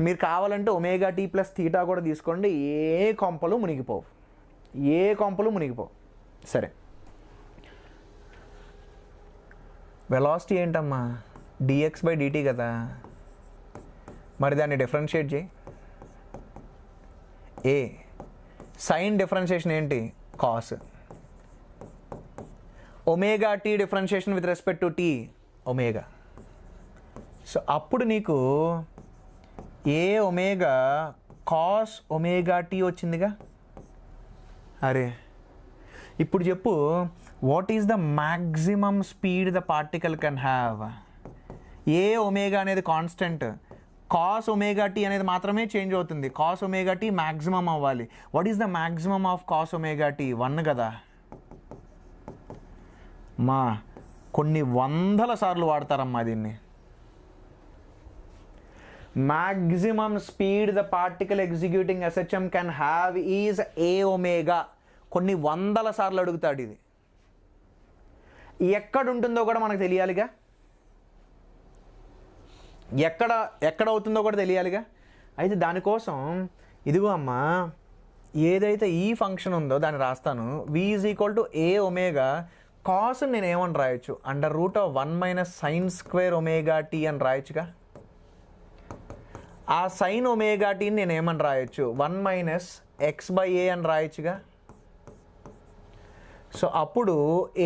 మీరు కావాలంటే ఒమేగా టీ ప్లస్ థీటా కూడా తీసుకోండి. ఏ కొంపలు మునిగిపోవు. సరే, వెలాసిటీ ఏంటమ్మా? dx/dt కదా. మరి దాన్ని డిఫరెన్షియేట్ చేయి. ఏ సైన్ డిఫరెన్షియేషన్ ఏంటి? Cos. Omega t differentiation with respect to t, omega. So అప్పుడు నీకు A omega cos omega t వచ్చిందిగా. అరే ఇప్పుడు చెప్పు, what is the maximum speed the particle can have? A omega అనేది కాన్స్టెంట్, కాస్ ఒమేగా టీ అనేది మాత్రమే చేంజ్ అవుతుంది. కాస్ ఒమేగా టీ మ్యాక్సిమం అవ్వాలి. What is the maximum of cos omega t? 1 కదా. మా కొన్ని వందల సార్లు వాడతారమ్మా దీన్ని. Maximum speed the particle executing SHM can have is a omega. కొన్ని వందల సార్లు అడుగుతాడు ఇది. ఎక్కడ ఉంటుందో కూడా మనకు తెలియాలిగా. ఎక్కడ అవుతుందో కూడా తెలియాలిగా. అయితే దానికోసం ఇదిగో అమ్మా, ఏదైతే ఈ ఫంక్షన్ ఉందో దాన్ని రాస్తాను. v is equal to A omega. Cos నేను ఏమని రాయొచ్చు? √1 - sin² ఒమేగా టీ అని రాయొచ్చుగా. ఆ సైన్ ఒమేగా టీని నేను ఏమని రాయొచ్చు? 1 - x/a అని రాయొచ్చుగా. సో అప్పుడు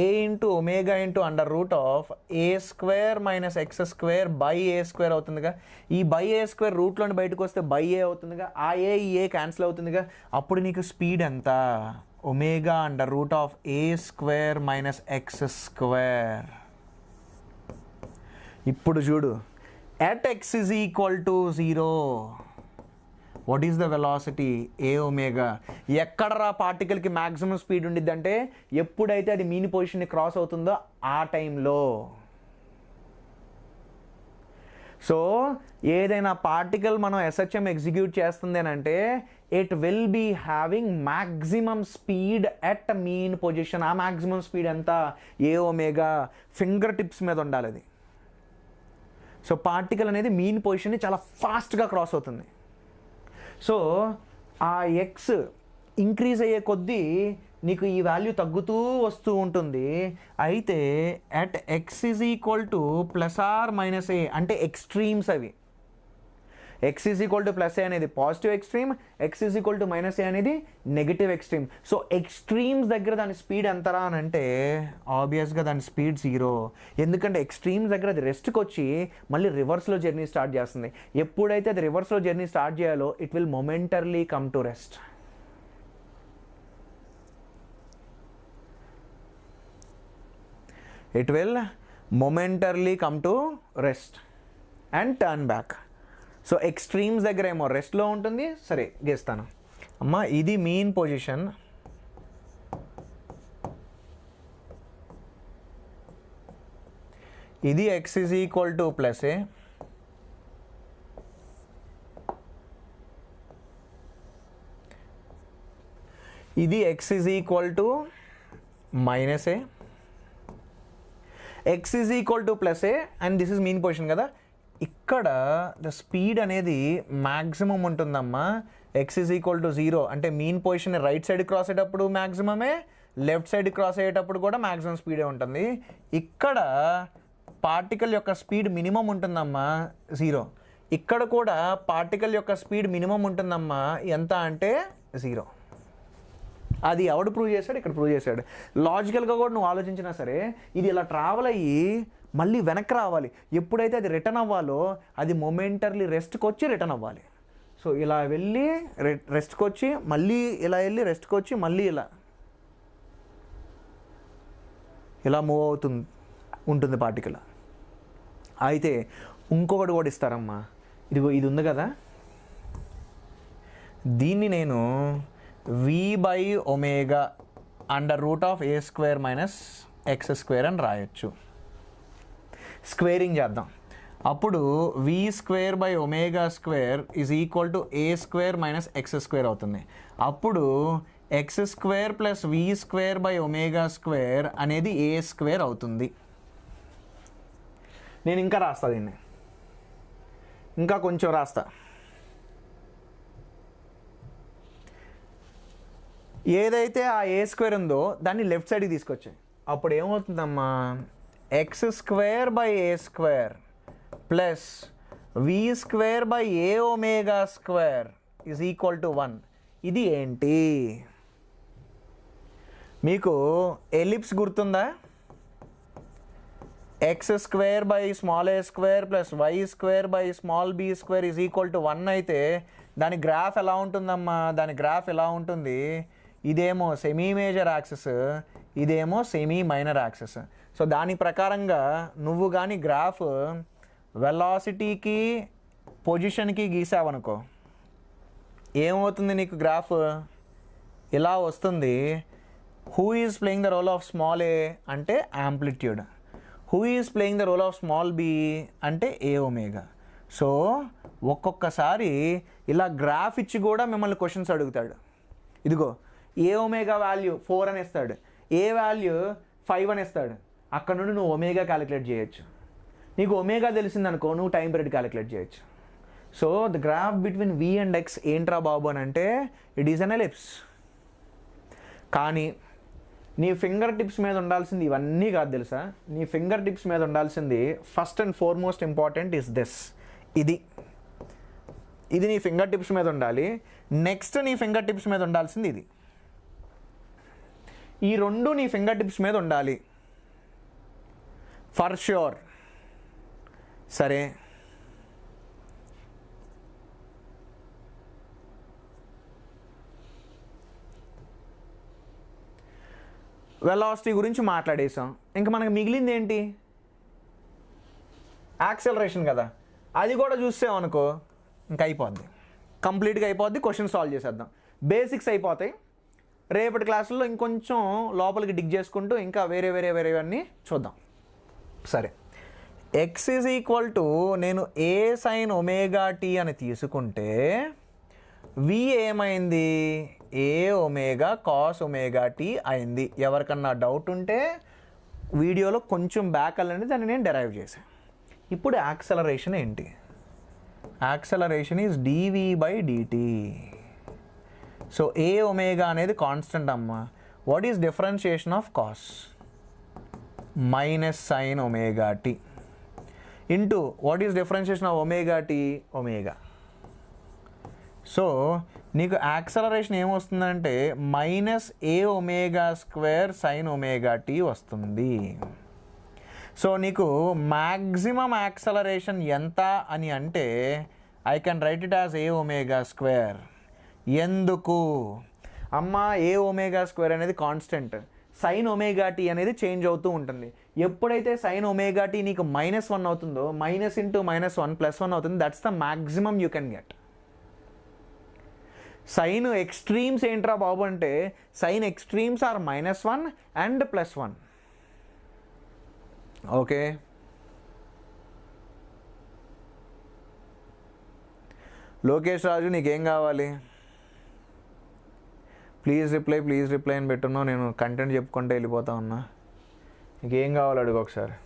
a into omega into under root of a square minus x square by A square అవుతుందిగా. ఈ బై ఏ స్క్వేర్ రూట్లోని బయటకు వస్తే బై ఏ అవుతుందిగా. ఆ ఏ క్యాన్సిల్ అవుతుందిగా. అప్పుడు నీకు స్పీడ్ ఎంత? Omega under root of a square minus x square. ఇప్పుడు చూడు, at x is equal to 0, what is the velocity? a omega. ఎక్కడరా పార్టికల్కి మ్యాక్సిమం స్పీడ్ ఉండిద్ది అంటే ఎప్పుడైతే అది మీన్ పొజిషన్ని క్రాస్ అవుతుందో ఆ టైంలో. సో ఏదైనా పార్టికల్ మనం ఎస్హెచ్ఎం ఎగ్జిక్యూట్ చేస్తుంది అని అంటే it will be having maximum speed at mean position. ఆ మ్యాక్సిమం స్పీడ్ ఎంత? a omega. ఫింగర్ టిప్స్ మీద ఉండాలి అది. సో పార్టికల్ అనేది మీన్ పొజిషన్ని చాలా ఫాస్ట్గా క్రాస్ అవుతుంది. సో ఆ ఎక్స్ ఇంక్రీజ్ అయ్యే కొద్దీ నీకు ఈ వాల్యూ తగ్గుతూ వస్తూ ఉంటుంది. అయితే at x is equal to plus or minus A అంటే ఎక్స్ట్రీమ్స్ అవి. X is equal to plus A అనేది positive extreme, x is equal to minus A అనేది నెగిటివ్ ఎక్స్ట్రీమ్. సో ఎక్స్ట్రీమ్స్ దగ్గర దాని స్పీడ్ ఎంతరా అని అంటే ఆబ్వియస్గా దాని స్పీడ్ 0. ఎందుకంటే ఎక్స్ట్రీమ్స్ దగ్గర అది రెస్ట్కి వచ్చి మళ్ళీ రివర్స్లో జర్నీ స్టార్ట్ చేస్తుంది. ఎప్పుడైతే అది రివర్స్లో జర్నీ స్టార్ట్ చేయాలో it will momentarily come to rest. It will momentarily come to rest and turn back. So extremes దగ్గర ఏమో రెస్ట్లో ఉంటుంది. సరే గేస్తాను అమ్మా, ఇది మీన్ పొజిషన్, ఇది x is equal to plus A, ఇది x is equal to minus A, x is equal to plus A and this is mean position కదా. ఇక్కడ ద స్పీడ్ అనేది మ్యాక్సిమం ఉంటుందమ్మా. ఎక్స్ ఈజ్ ఈక్వల్ టు 0 అంటే mean position right side cross అయ్యేటప్పుడు మ్యాక్సిమమే, left side cross అయ్యేటప్పుడు కూడా maximum స్పీడే ఉంటుంది. ఇక్కడ పార్టికల్ యొక్క స్పీడ్ మినిమం ఉంటుందమ్మా 0. ఇక్కడ కూడా పార్టికల్ యొక్క స్పీడ్ మినిమం ఉంటుందమ్మా ఎంత అంటే 0. అది ఎవడు ప్రూవ్ చేశాడు? ఇక్కడ ప్రూవ్ చేశాడు. లాజికల్గా కూడా నువ్వు ఆలోచించినా సరే ఇది ఇలా ట్రావెల్ అయ్యి మళ్ళీ వెనక్కి రావాలి. ఎప్పుడైతే అది రిటర్న్ అవ్వాలో అది మొమెంటర్లీ రెస్ట్కి వచ్చి రిటర్న్ అవ్వాలి. సో ఇలా వెళ్ళి రెస్ట్కి వచ్చి మళ్ళీ ఇలా వెళ్ళి రెస్ట్కి వచ్చి మళ్ళీ ఇలా మూవ్ ఉంటుంది పార్టికల్. అయితే ఇంకొకటి కూడా ఇస్తారమ్మా. ఇది ఉంది కదా, దీన్ని నేను v by omega under root of a square minus x square అని రాయొచ్చు. స్క్వేరింగ్ చేద్దాం. అప్పుడు v square by omega square is equal to a square minus x square అవుతుంది. అప్పుడు X square plus v square by omega square అనేది a square అవుతుంది. నేను ఇంకా రాస్తా, దీన్ని ఇంకా కొంచెం రాస్తా. ఏదైతే ఆ ఏ స్క్వేర్ ఉందో దాన్ని లెఫ్ట్ సైడ్కి తీసుకొచ్చాయి. అప్పుడు ఏమవుతుందమ్మా, x square by A square plus v square by A omega square is equal to 1. ఇది ఏంటి? మీకు ఎలిప్స్ గుర్తుందా? X square by small A square plus y square by small B square is equal to 1 అయితే దాని graph ఎలా ఉంటుందమ్మా? దాని graph ఎలా ఉంటుంది? ఇదేమో సెమీ మేజర్ యాక్సెస్, ఇదేమో సెమీ మైనర్ యాక్సెస్. సో దాని ప్రకారంగా నువ్వు కానీ గ్రాఫ్ వెలాసిటీకి పొజిషన్కి గీసావనుకో ఏమవుతుంది నీకు? గ్రాఫ్ ఇలా వస్తుంది. Who is playing the role of small A అంటే amplitude, who is playing the role of small B అంటే ఏ ఒమేగా. సో ఒక్కొక్కసారి ఇలా గ్రాఫ్ ఇచ్చి కూడా మిమ్మల్ని క్వశ్చన్స్ అడుగుతాడు. ఇదిగో ఏ ఒమేగా వాల్యూ 4 అని ఇస్తాడు, ఏ వాల్యూ 5 అని ఇస్తాడు. అక్కడ నుండి నువ్వు ఒమేగా క్యాలిక్యులేట్ చేయొచ్చు. నీకు ఒమేగా తెలిసిందనుకో నువ్వు టైం పీరియడ్ క్యాలిక్యులేట్ చేయొచ్చు. So the graph between v and x ఏంట్రా బాబు అని అంటే ఇట్ ఈస్ అన్ ఎలిప్స్. కానీ నీ ఫింగర్ టిప్స్ మీద ఉండాల్సింది ఇవన్నీ కాదు తెలుసా. నీ ఫింగర్ టిప్స్ మీద ఉండాల్సింది first and foremost important is this. ఇది నీ ఫింగర్ టిప్స్ మీద ఉండాలి. నెక్స్ట్ నీ ఫింగర్ టిప్స్ మీద ఉండాల్సింది ఇది. ఈ రెండు నీ ఫింగర్ టిప్స్ మీద ఉండాలి ఫర్ ష్యూర్. సరే, వెలాసిటీ గురించి మాట్లాడేసాం. ఇంకా మనకు మిగిలింది ఏంటి? యాక్సెలరేషన్ కదా. అది కూడా చూసామనుకో ఇంకా అయిపోద్ది, కంప్లీట్గా అయిపోద్ది. క్వశ్చన్ సాల్వ్ చేసేద్దాం. బేసిక్స్ అయిపోతాయి. రేపటి క్లాసుల్లో ఇంకొంచెం లోపలికి డిగ్ చేసుకుంటూ ఇంకా వేరేవన్నీ చూద్దాం. సరే, ఎక్స్ ఈజ్ ఈక్వల్ టు నేను ఏ సైన్ ఒమేగా టీ అని తీసుకుంటే వి ఏమైంది? ఏ ఒమేగా కాస్ ఒమేగా టీ అయింది. ఎవరికన్నా డౌట్ ఉంటే వీడియోలో కొంచెం బ్యాక్ వెళ్ళండి, దాన్ని నేను డెరైవ్ చేశాను. ఇప్పుడు యాక్సలరేషన్ ఏంటి? Acceleration is dv by dt. So A omega అనేది కాన్స్టెంట్ అమ్మ. What is differentiation of cos? Minus sine omega t into what is differentiation of omega t? Omega. So నీకు యాక్సలరేషన్ ఏమొస్తుందంటే minus A omega square sine omega t వస్తుంది. So నీకు maximum acceleration ఎంత అని అంటే I can write it as A omega square. ఎందుకు అమ్మ? A omega square అనేది కాన్స్టెంట్, సైన్ ఒమేగా టీ అనేది చేంజ్ అవుతూ ఉంటుంది. ఎప్పుడైతే సైన్ ఒమేగా టీ నీకు -1 అవుతుందో, మైనస్ ఇంటూ -1 +1 అవుతుంది. That's the maximum you can get. Sine extremes ఏంట్రా బాబు అంటే sine extremes are -1 and +1. Okay, Lokesh Raju నీకేం కావాలి? ప్లీజ్ రిప్లై అని పెట్టున్నావు. నేను కంటెంట్ చెప్పుకుంటే వెళ్ళిపోతా ఉన్నా. నీకేం కావాలి అడుగు ఒకసారి.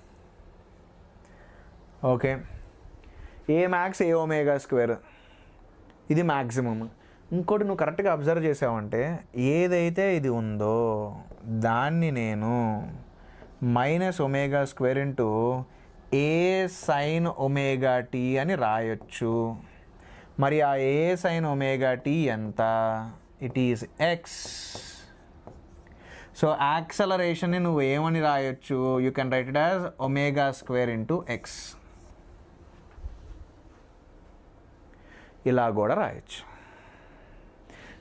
ఓకే, ఏ మ్యాక్స్ ఏ ఒమేగా స్క్వేర్ ఇది మ్యాక్సిమమ్. ఇంకోటి నువ్వు కరెక్ట్గా అబ్జర్వ్ చేసావంటే ఏదైతే ఇది ఉందో దాన్ని నేను మైనస్ ఒమేగా స్క్వేర్ ఇంటూ ఏ సైన్ ఒమేగా టీ అని రాయొచ్చు. మరి ఆ ఏ సైన్ ఒమేగా టీ ఎంత? It is X. సో యాక్సలరేషన్ని నువ్వు ఏమని రాయొచ్చు? You can write it as omega square into X. ఇలా కూడా రాయొచ్చు.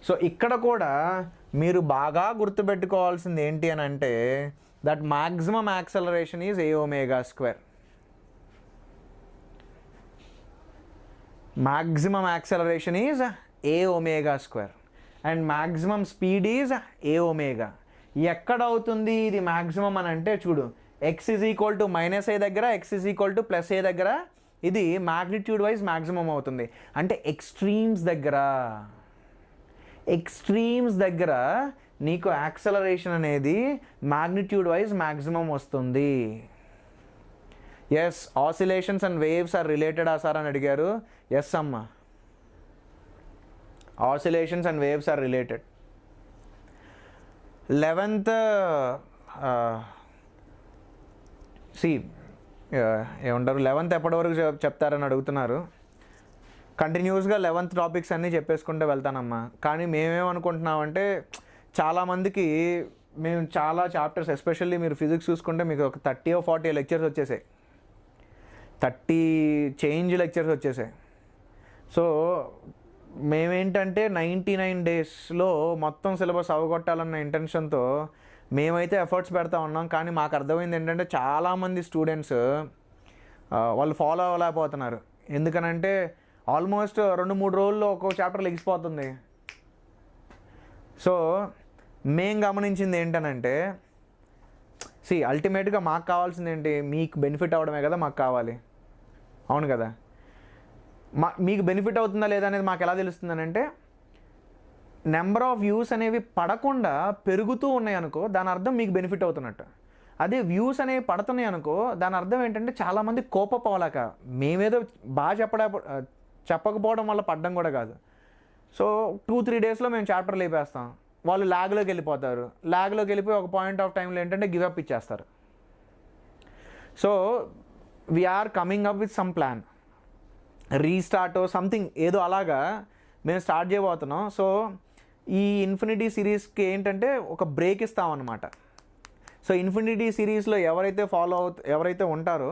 సో ఇక్కడ కూడా మీరు బాగా గుర్తుపెట్టుకోవాల్సింది ఏంటి అని అంటే that maximum acceleration is a omega square. Maximum acceleration is a omega square and maximum speed is a omega. ఎక్కడ అవుతుంది ఇది మ్యాక్సిమం అని అంటే చూడు, X is equal to -a దగ్గర, X is equal to +a దగ్గర ఇది మ్యాగ్నిట్యూడ్ వైజ్ మ్యాక్సిమం అవుతుంది. అంటే ఎక్స్ట్రీమ్స్ దగ్గర నీకు యాక్సలరేషన్ అనేది మ్యాగ్నిట్యూడ్ వైజ్ మ్యాక్సిమం వస్తుంది. Yes, oscillations and waves are related sir అని అడిగారు. ఎస్ అమ్మ, oscillations and waves are related. 11th ఏమంటారు 11th ఎప్పటి వరకు చెప్తారని అడుగుతున్నారు. కంటిన్యూస్గా 11th టాపిక్స్ అన్నీ చెప్పేసుకుంటూ వెళ్తానమ్మా. కానీ మేమేమనుకుంటున్నామంటే చాలామందికి మేము చాలా చాప్టర్స్, ఎస్పెషల్లీ మీరు ఫిజిక్స్ చూసుకుంటే మీకు ఒక 30 or 40 లెక్చర్స్ వచ్చేసాయి, 30 చేంజ్ లెక్చర్స్ వచ్చేసాయి. సో మేమేంటంటే 99 డేస్లో మొత్తం సిలబస్ అవగొట్టాలన్న ఇంటెన్షన్తో మేమైతే ఎఫర్ట్స్ పెడతా ఉన్నాం. కానీ మాకు అర్థమైంది ఏంటంటే చాలామంది స్టూడెంట్స్ వాళ్ళు ఫాలో అవ్వలేకపోతున్నారు. ఎందుకనంటే ఆల్మోస్ట్ 2-3 రోజుల్లో ఒక్కొక్క చాప్టర్ లెగిసిపోతుంది. సో మేం గమనించింది ఏంటనంటే అల్టిమేట్గా మాకు కావాల్సింది ఏంటి? మీకు బెనిఫిట్ అవ్వడమే కదా మాకు కావాలి, అవును కదా? మీకు బెనిఫిట్ అవుతుందా లేదా అనేది మాకు ఎలా తెలుస్తుందనంటే నెంబర్ ఆఫ్ వ్యూస్ అనేవి పడకుండా పెరుగుతూ ఉన్నాయి అనుకో, దాని అర్థం మీకు బెనిఫిట్ అవుతున్నట్టు. అదే వ్యూస్ అనేవి పడుతున్నాయి అనుకో, దాని అర్థం ఏంటంటే చాలామంది కోపపోలేక, మేమేదో బాగా చెప్పకపోవడం వల్ల పడ్డం కూడా కాదు. సో 2-3 డేస్లో మేము చాప్టర్ లేపేస్తాం, వాళ్ళు ల్యాగ్లోకి వెళ్ళిపోతారు. ల్యాగ్లోకి వెళ్ళిపోయి ఒక పాయింట్ ఆఫ్ టైంలో ఏంటంటే గివప్ ఇచ్చేస్తారు. So we're coming up with some plan, restart something ఏదో అలాగా మేము స్టార్ట్ చేయబోతున్నాం. సో ఈ ఇన్ఫినిటీ సిరీస్కి ఏంటంటే ఒక బ్రేక్ ఇస్తామన్నమాట. సో ఇన్ఫినిటీ సిరీస్లో ఎవరైతే ఉంటారో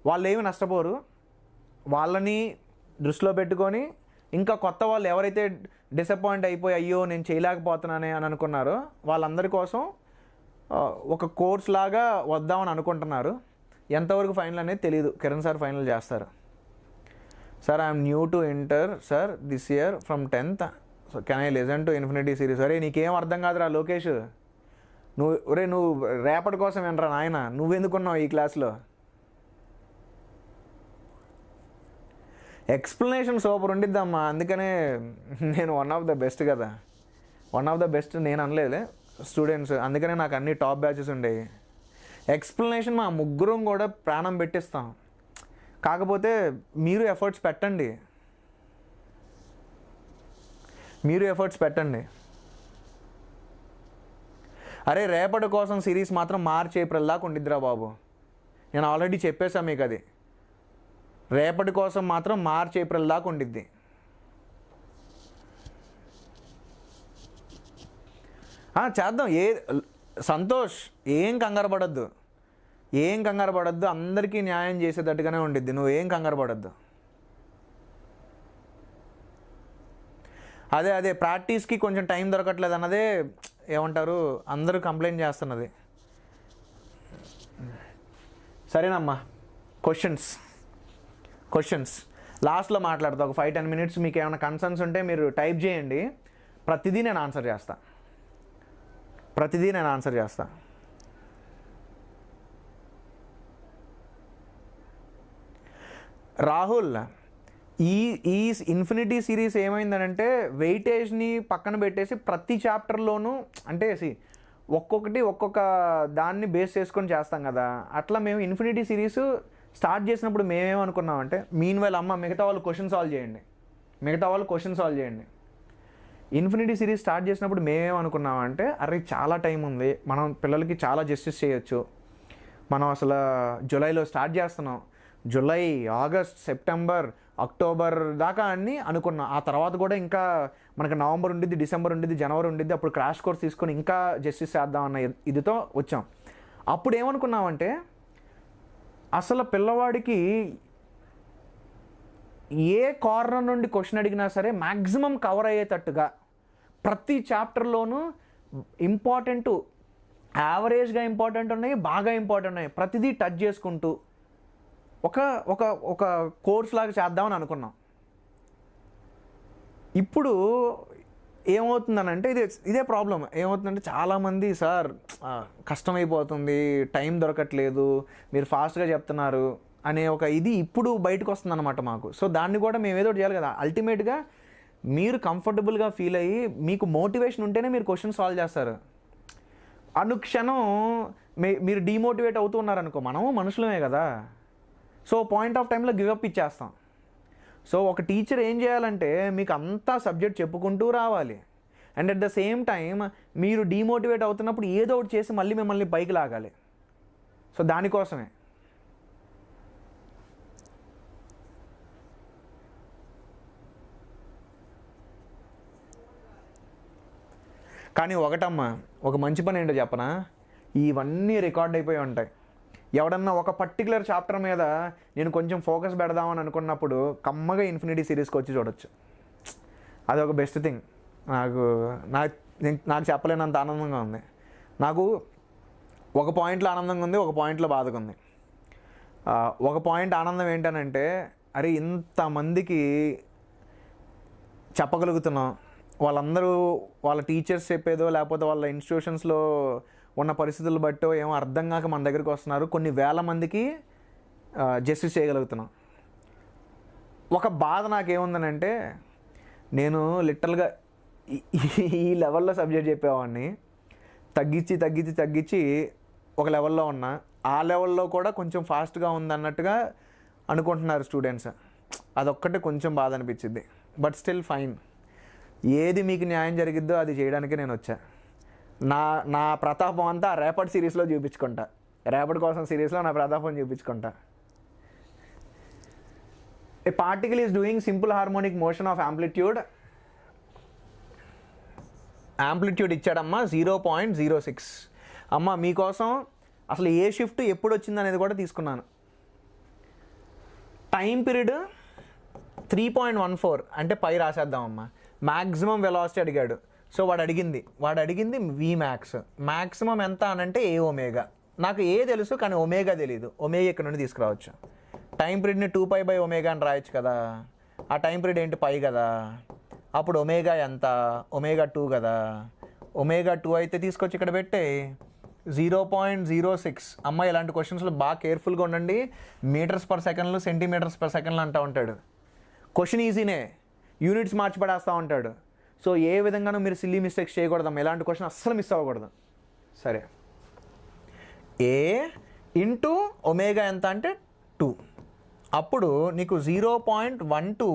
వాళ్ళు ఏమి నష్టపోరు. వాళ్ళని దృష్టిలో పెట్టుకొని ఇంకా కొత్త వాళ్ళు ఎవరైతే డిసప్పాయింట్ అయిపోయి అయ్యో నేను చేయలేకపోతున్నానే అని అనుకున్నారో వాళ్ళందరి కోసం ఒక కోర్స్ లాగా వద్దామని అనుకుంటున్నారు. ఎంతవరకు ఫైనల్ అనేది తెలియదు, కిరణ్ సార్ ఫైనల్ చేస్తారు. Sir I'm new to inter sir this year from 10th. So can I listen to infinity series? అరే నీకేం అర్థం కాదురా లోకేష్, నువ్వు రేపటి కోసం ఏంట్రా నాయన, నువ్వెందుకున్నావు ఈ క్లాస్లో? ఎక్స్ప్లెనేషన్ సూపర్ ఉండిద్దమ్మా, అందుకనే నేను వన్ ఆఫ్ ద బెస్ట్ కదా. వన్ ఆఫ్ ద బెస్ట్ నేను అనలేదు, స్టూడెంట్స్, అందుకనే నాకు అన్ని టాప్ బ్యాచెస్ ఉండేవి. ఎక్స్ప్లెనేషన్ మా ముగ్గురం కూడా ప్రాణం పెట్టిస్తాం. కాకపోతే మీరు ఎఫర్ట్స్ పెట్టండి, అరే రేపటి కోసం సిరీస్ మాత్రం మార్చి ఏప్రిల్ దాకా ఉండిద్దిరా బాబు. నేను ఆల్రెడీ చెప్పేసా మీకు, అది రేపటి కోసం మాత్రం మార్చి ఏప్రిల్ దాకా ఉండిద్ది. చేద్దాం. సంతోష్ ఏం కంగారు పడద్దు, అందరికీ న్యాయం చేసేటట్టుగానే ఉండిద్ది, నువ్వేం కంగారు పడద్దు. అదే ప్రాక్టీస్కి కొంచెం టైం దొరకట్లేదు అన్నదే ఏమంటారు అందరూ కంప్లైంట్ చేస్తున్నది. సరేనమ్మా, క్వశ్చన్స్ లాస్ట్లో మాట్లాడతా. ఒక 5-10 minutes మీకు ఏమైనా కన్సర్న్స్ ఉంటే మీరు టైప్ చేయండి, ప్రతిదీ నేను ఆన్సర్ చేస్తా. రాహుల్, ఈ ఇన్ఫినిటీ సిరీస్ ఏమైందనంటే వెయిటేజ్ని పక్కన పెట్టేసి ప్రతి చాప్టర్లోనూ అంటే ఒక్కొక్క దాన్ని బేస్ చేసుకొని చేస్తాం కదా. అట్లా మేము ఇన్ఫినిటీ సిరీస్ స్టార్ట్ చేసినప్పుడు మేమేమనుకున్నామంటే మీన్వైల్ అమ్మ మిగతా వాళ్ళు క్వశ్చన్ సాల్వ్ చేయండి. ఇన్ఫినిటీ సిరీస్ స్టార్ట్ చేసినప్పుడు మేమేమనుకున్నామంటే అరే చాలా టైం ఉంది, మనం పిల్లలకి చాలా జస్టిస్ చేయొచ్చు, మనం అసలు జూలైలో స్టార్ట్ చేస్తున్నాం, జూలై, ఆగస్ట్, సెప్టెంబర్, అక్టోబర్ దాకా అని అనుకున్నాం. ఆ తర్వాత కూడా ఇంకా మనకు నవంబర్ ఉండిద్ది, డిసెంబర్ ఉండిద్ది, జనవరి ఉండిద్ది, అప్పుడు క్రాష్ కోర్స్ తీసుకొని ఇంకా జస్టిస్ చేద్దామన్న ఇదితో వచ్చాం. అప్పుడు ఏమనుకున్నామంటే అసలు పిల్లవాడికి ఏ కార్నర్ నుండి క్వశ్చన్ అడిగినా సరే మ్యాక్సిమం కవర్ అయ్యేటట్టుగా ప్రతి చాప్టర్లోనూ ఇంపార్టెంట్, యావరేజ్గా ఇంపార్టెంట్ ఉన్నాయి, బాగా ఇంపార్టెంట్ ఉన్నాయి, ప్రతిదీ టచ్ చేసుకుంటూ ఒక కోర్స్ లాగా చేద్దామని అనుకున్నాం. ఇప్పుడు ఏమవుతుందనంటే ఇదే ప్రాబ్లం ఏమవుతుందంటే చాలామంది సార్ కష్టమైపోతుంది, టైం దొరకట్లేదు, మీరు ఫాస్ట్గా చెప్తున్నారు అనే ఒక ఇది ఇప్పుడు బయటకు వస్తుందన్నమాట మాకు. సో దాన్ని కూడా మేము ఏదో చేయాలి కదా. అల్టిమేట్గా మీరు కంఫర్టబుల్గా ఫీల్ అయ్యి మీకు మోటివేషన్ ఉంటేనే మీరు క్వశ్చన్ సాల్వ్ చేస్తారు. అనుక్షణం మీరు డీమోటివేట్ అవుతూ ఉన్నారనుకో, మనము మనుషులమే కదా. సో పాయింట్ ఆఫ్ టైంలో గివప్ ఇచ్చేస్తాం. సో ఒక టీచర్ ఏం చేయాలంటే మీకు అంతా సబ్జెక్ట్ చెప్పుకుంటూ రావాలి, and at the same time మీరు డీమోటివేట్ అవుతున్నప్పుడు ఏదో ఒకటి చేసి మళ్ళీ మిమ్మల్ని పైకి లాగాలి. సో దానికోసమే. కానీ ఒకటమ్మా, ఒక మంచి పని ఏంటో చెప్పనా, ఇవన్నీ రికార్డ్ అయిపోయి ఉంటాయి. ఎవడన్నా ఒక పర్టికులర్ చాప్టర్ మీద నేను కొంచెం ఫోకస్ పెడదామని అనుకున్నప్పుడు కమ్మగా ఇన్ఫినిటీ సిరీస్కి వచ్చి చూడొచ్చు. అదొక బెస్ట్ థింగ్. నాకు చెప్పలేనంత ఆనందంగా ఉంది. నాకు ఒక పాయింట్లో ఆనందంగా ఉంది, ఒక పాయింట్లో బాధగా ఉంది. ఒక పాయింట్ ఆనందం ఏంటనంటే అరే ఇంతమందికి చెప్పగలుగుతున్నాం, వాళ్ళందరూ వాళ్ళ టీచర్స్ చెప్పేదో లేకపోతే వాళ్ళ ఇన్స్టిట్యూషన్స్లో ఉన్న పరిస్థితులు బట్టో ఏమో అర్థం కాక మన దగ్గరికి వస్తున్నారు, కొన్ని వేల మందికి జస్టిస్ చేయగలుగుతున్నాం. ఒక బాధ నాకేముందనంటే నేను లిటరల్గా ఈ లెవెల్లో సబ్జెక్ట్ చెప్పేవాడిని తగ్గించి ఒక లెవెల్లో ఉన్నా, ఆ లెవెల్లో కూడా కొంచెం ఫాస్ట్గా ఉందన్నట్టుగా అనుకుంటున్నారు స్టూడెంట్స్. అదొక్కటే కొంచెం బాధ అనిపించింది. But still fine. ఏది మీకు న్యాయం జరిగిద్దో అది చేయడానికి నేను వచ్చా. నా ప్రతాపం అంతా రేపటి సిరీస్లో చూపించుకుంటా, రేపటి కోసం సిరీస్లో నా ప్రతాపం చూపించుకుంటా. A particle is doing simple harmonic motion of amplitude. Amplitude ఇచ్చాడమ్మా 0.06. అమ్మ మీకోసం అసలు ఏ షిఫ్ట్ ఎప్పుడు వచ్చింది అనేది కూడా తీసుకున్నాను. టైం పీరియడ్ 3.14 అంటే పై రాసేద్దామమ్మా. మ్యాక్సిమం వెలాసిటీ అడిగాడు. సో వాడు అడిగింది వి మ్యాక్స్. మ్యాక్సిమం ఎంత అనంటే ఏ ఒమేగా. నాకు ఏ తెలుసు కానీ ఒమేగా తెలియదు. ఒమేగా ఇక్కడ నుండి తీసుకురావచ్చు. టైం పీరియడ్ని 2π/ఒమేగా అని రాయొచ్చు కదా. ఆ టైం పీరియడ్ ఏంటి పై కదా. అప్పుడు ఒమేగా ఎంత, ఒమేగా 2 కదా. ఒమేగా 2 అయితే తీసుకొచ్చి ఇక్కడ పెట్టే 0.06. అమ్మ ఇలాంటి క్వశ్చన్స్లో బాగా కేర్ఫుల్గా ఉండండి. మీటర్స్ పర్ సెకండ్లు సెంటీమీటర్స్ పర్ సెకండ్లు అంటూ ఉంటాడు. క్వశ్చన్ ఈజీనే, యూనిట్స్ మార్చి పడేస్తూ ఉంటాడు. సో ఏ విధంగానూ మీరు సిల్లీ మిస్టేక్స్ చేయకూడదమ్మా. ఇలాంటి క్వశ్చన్ అస్సలు మిస్ అవ్వకూడదు. సరే, ఏ ఇంటూ ఒమేగా ఎంత అంటే 2. అప్పుడు నీకు 0.12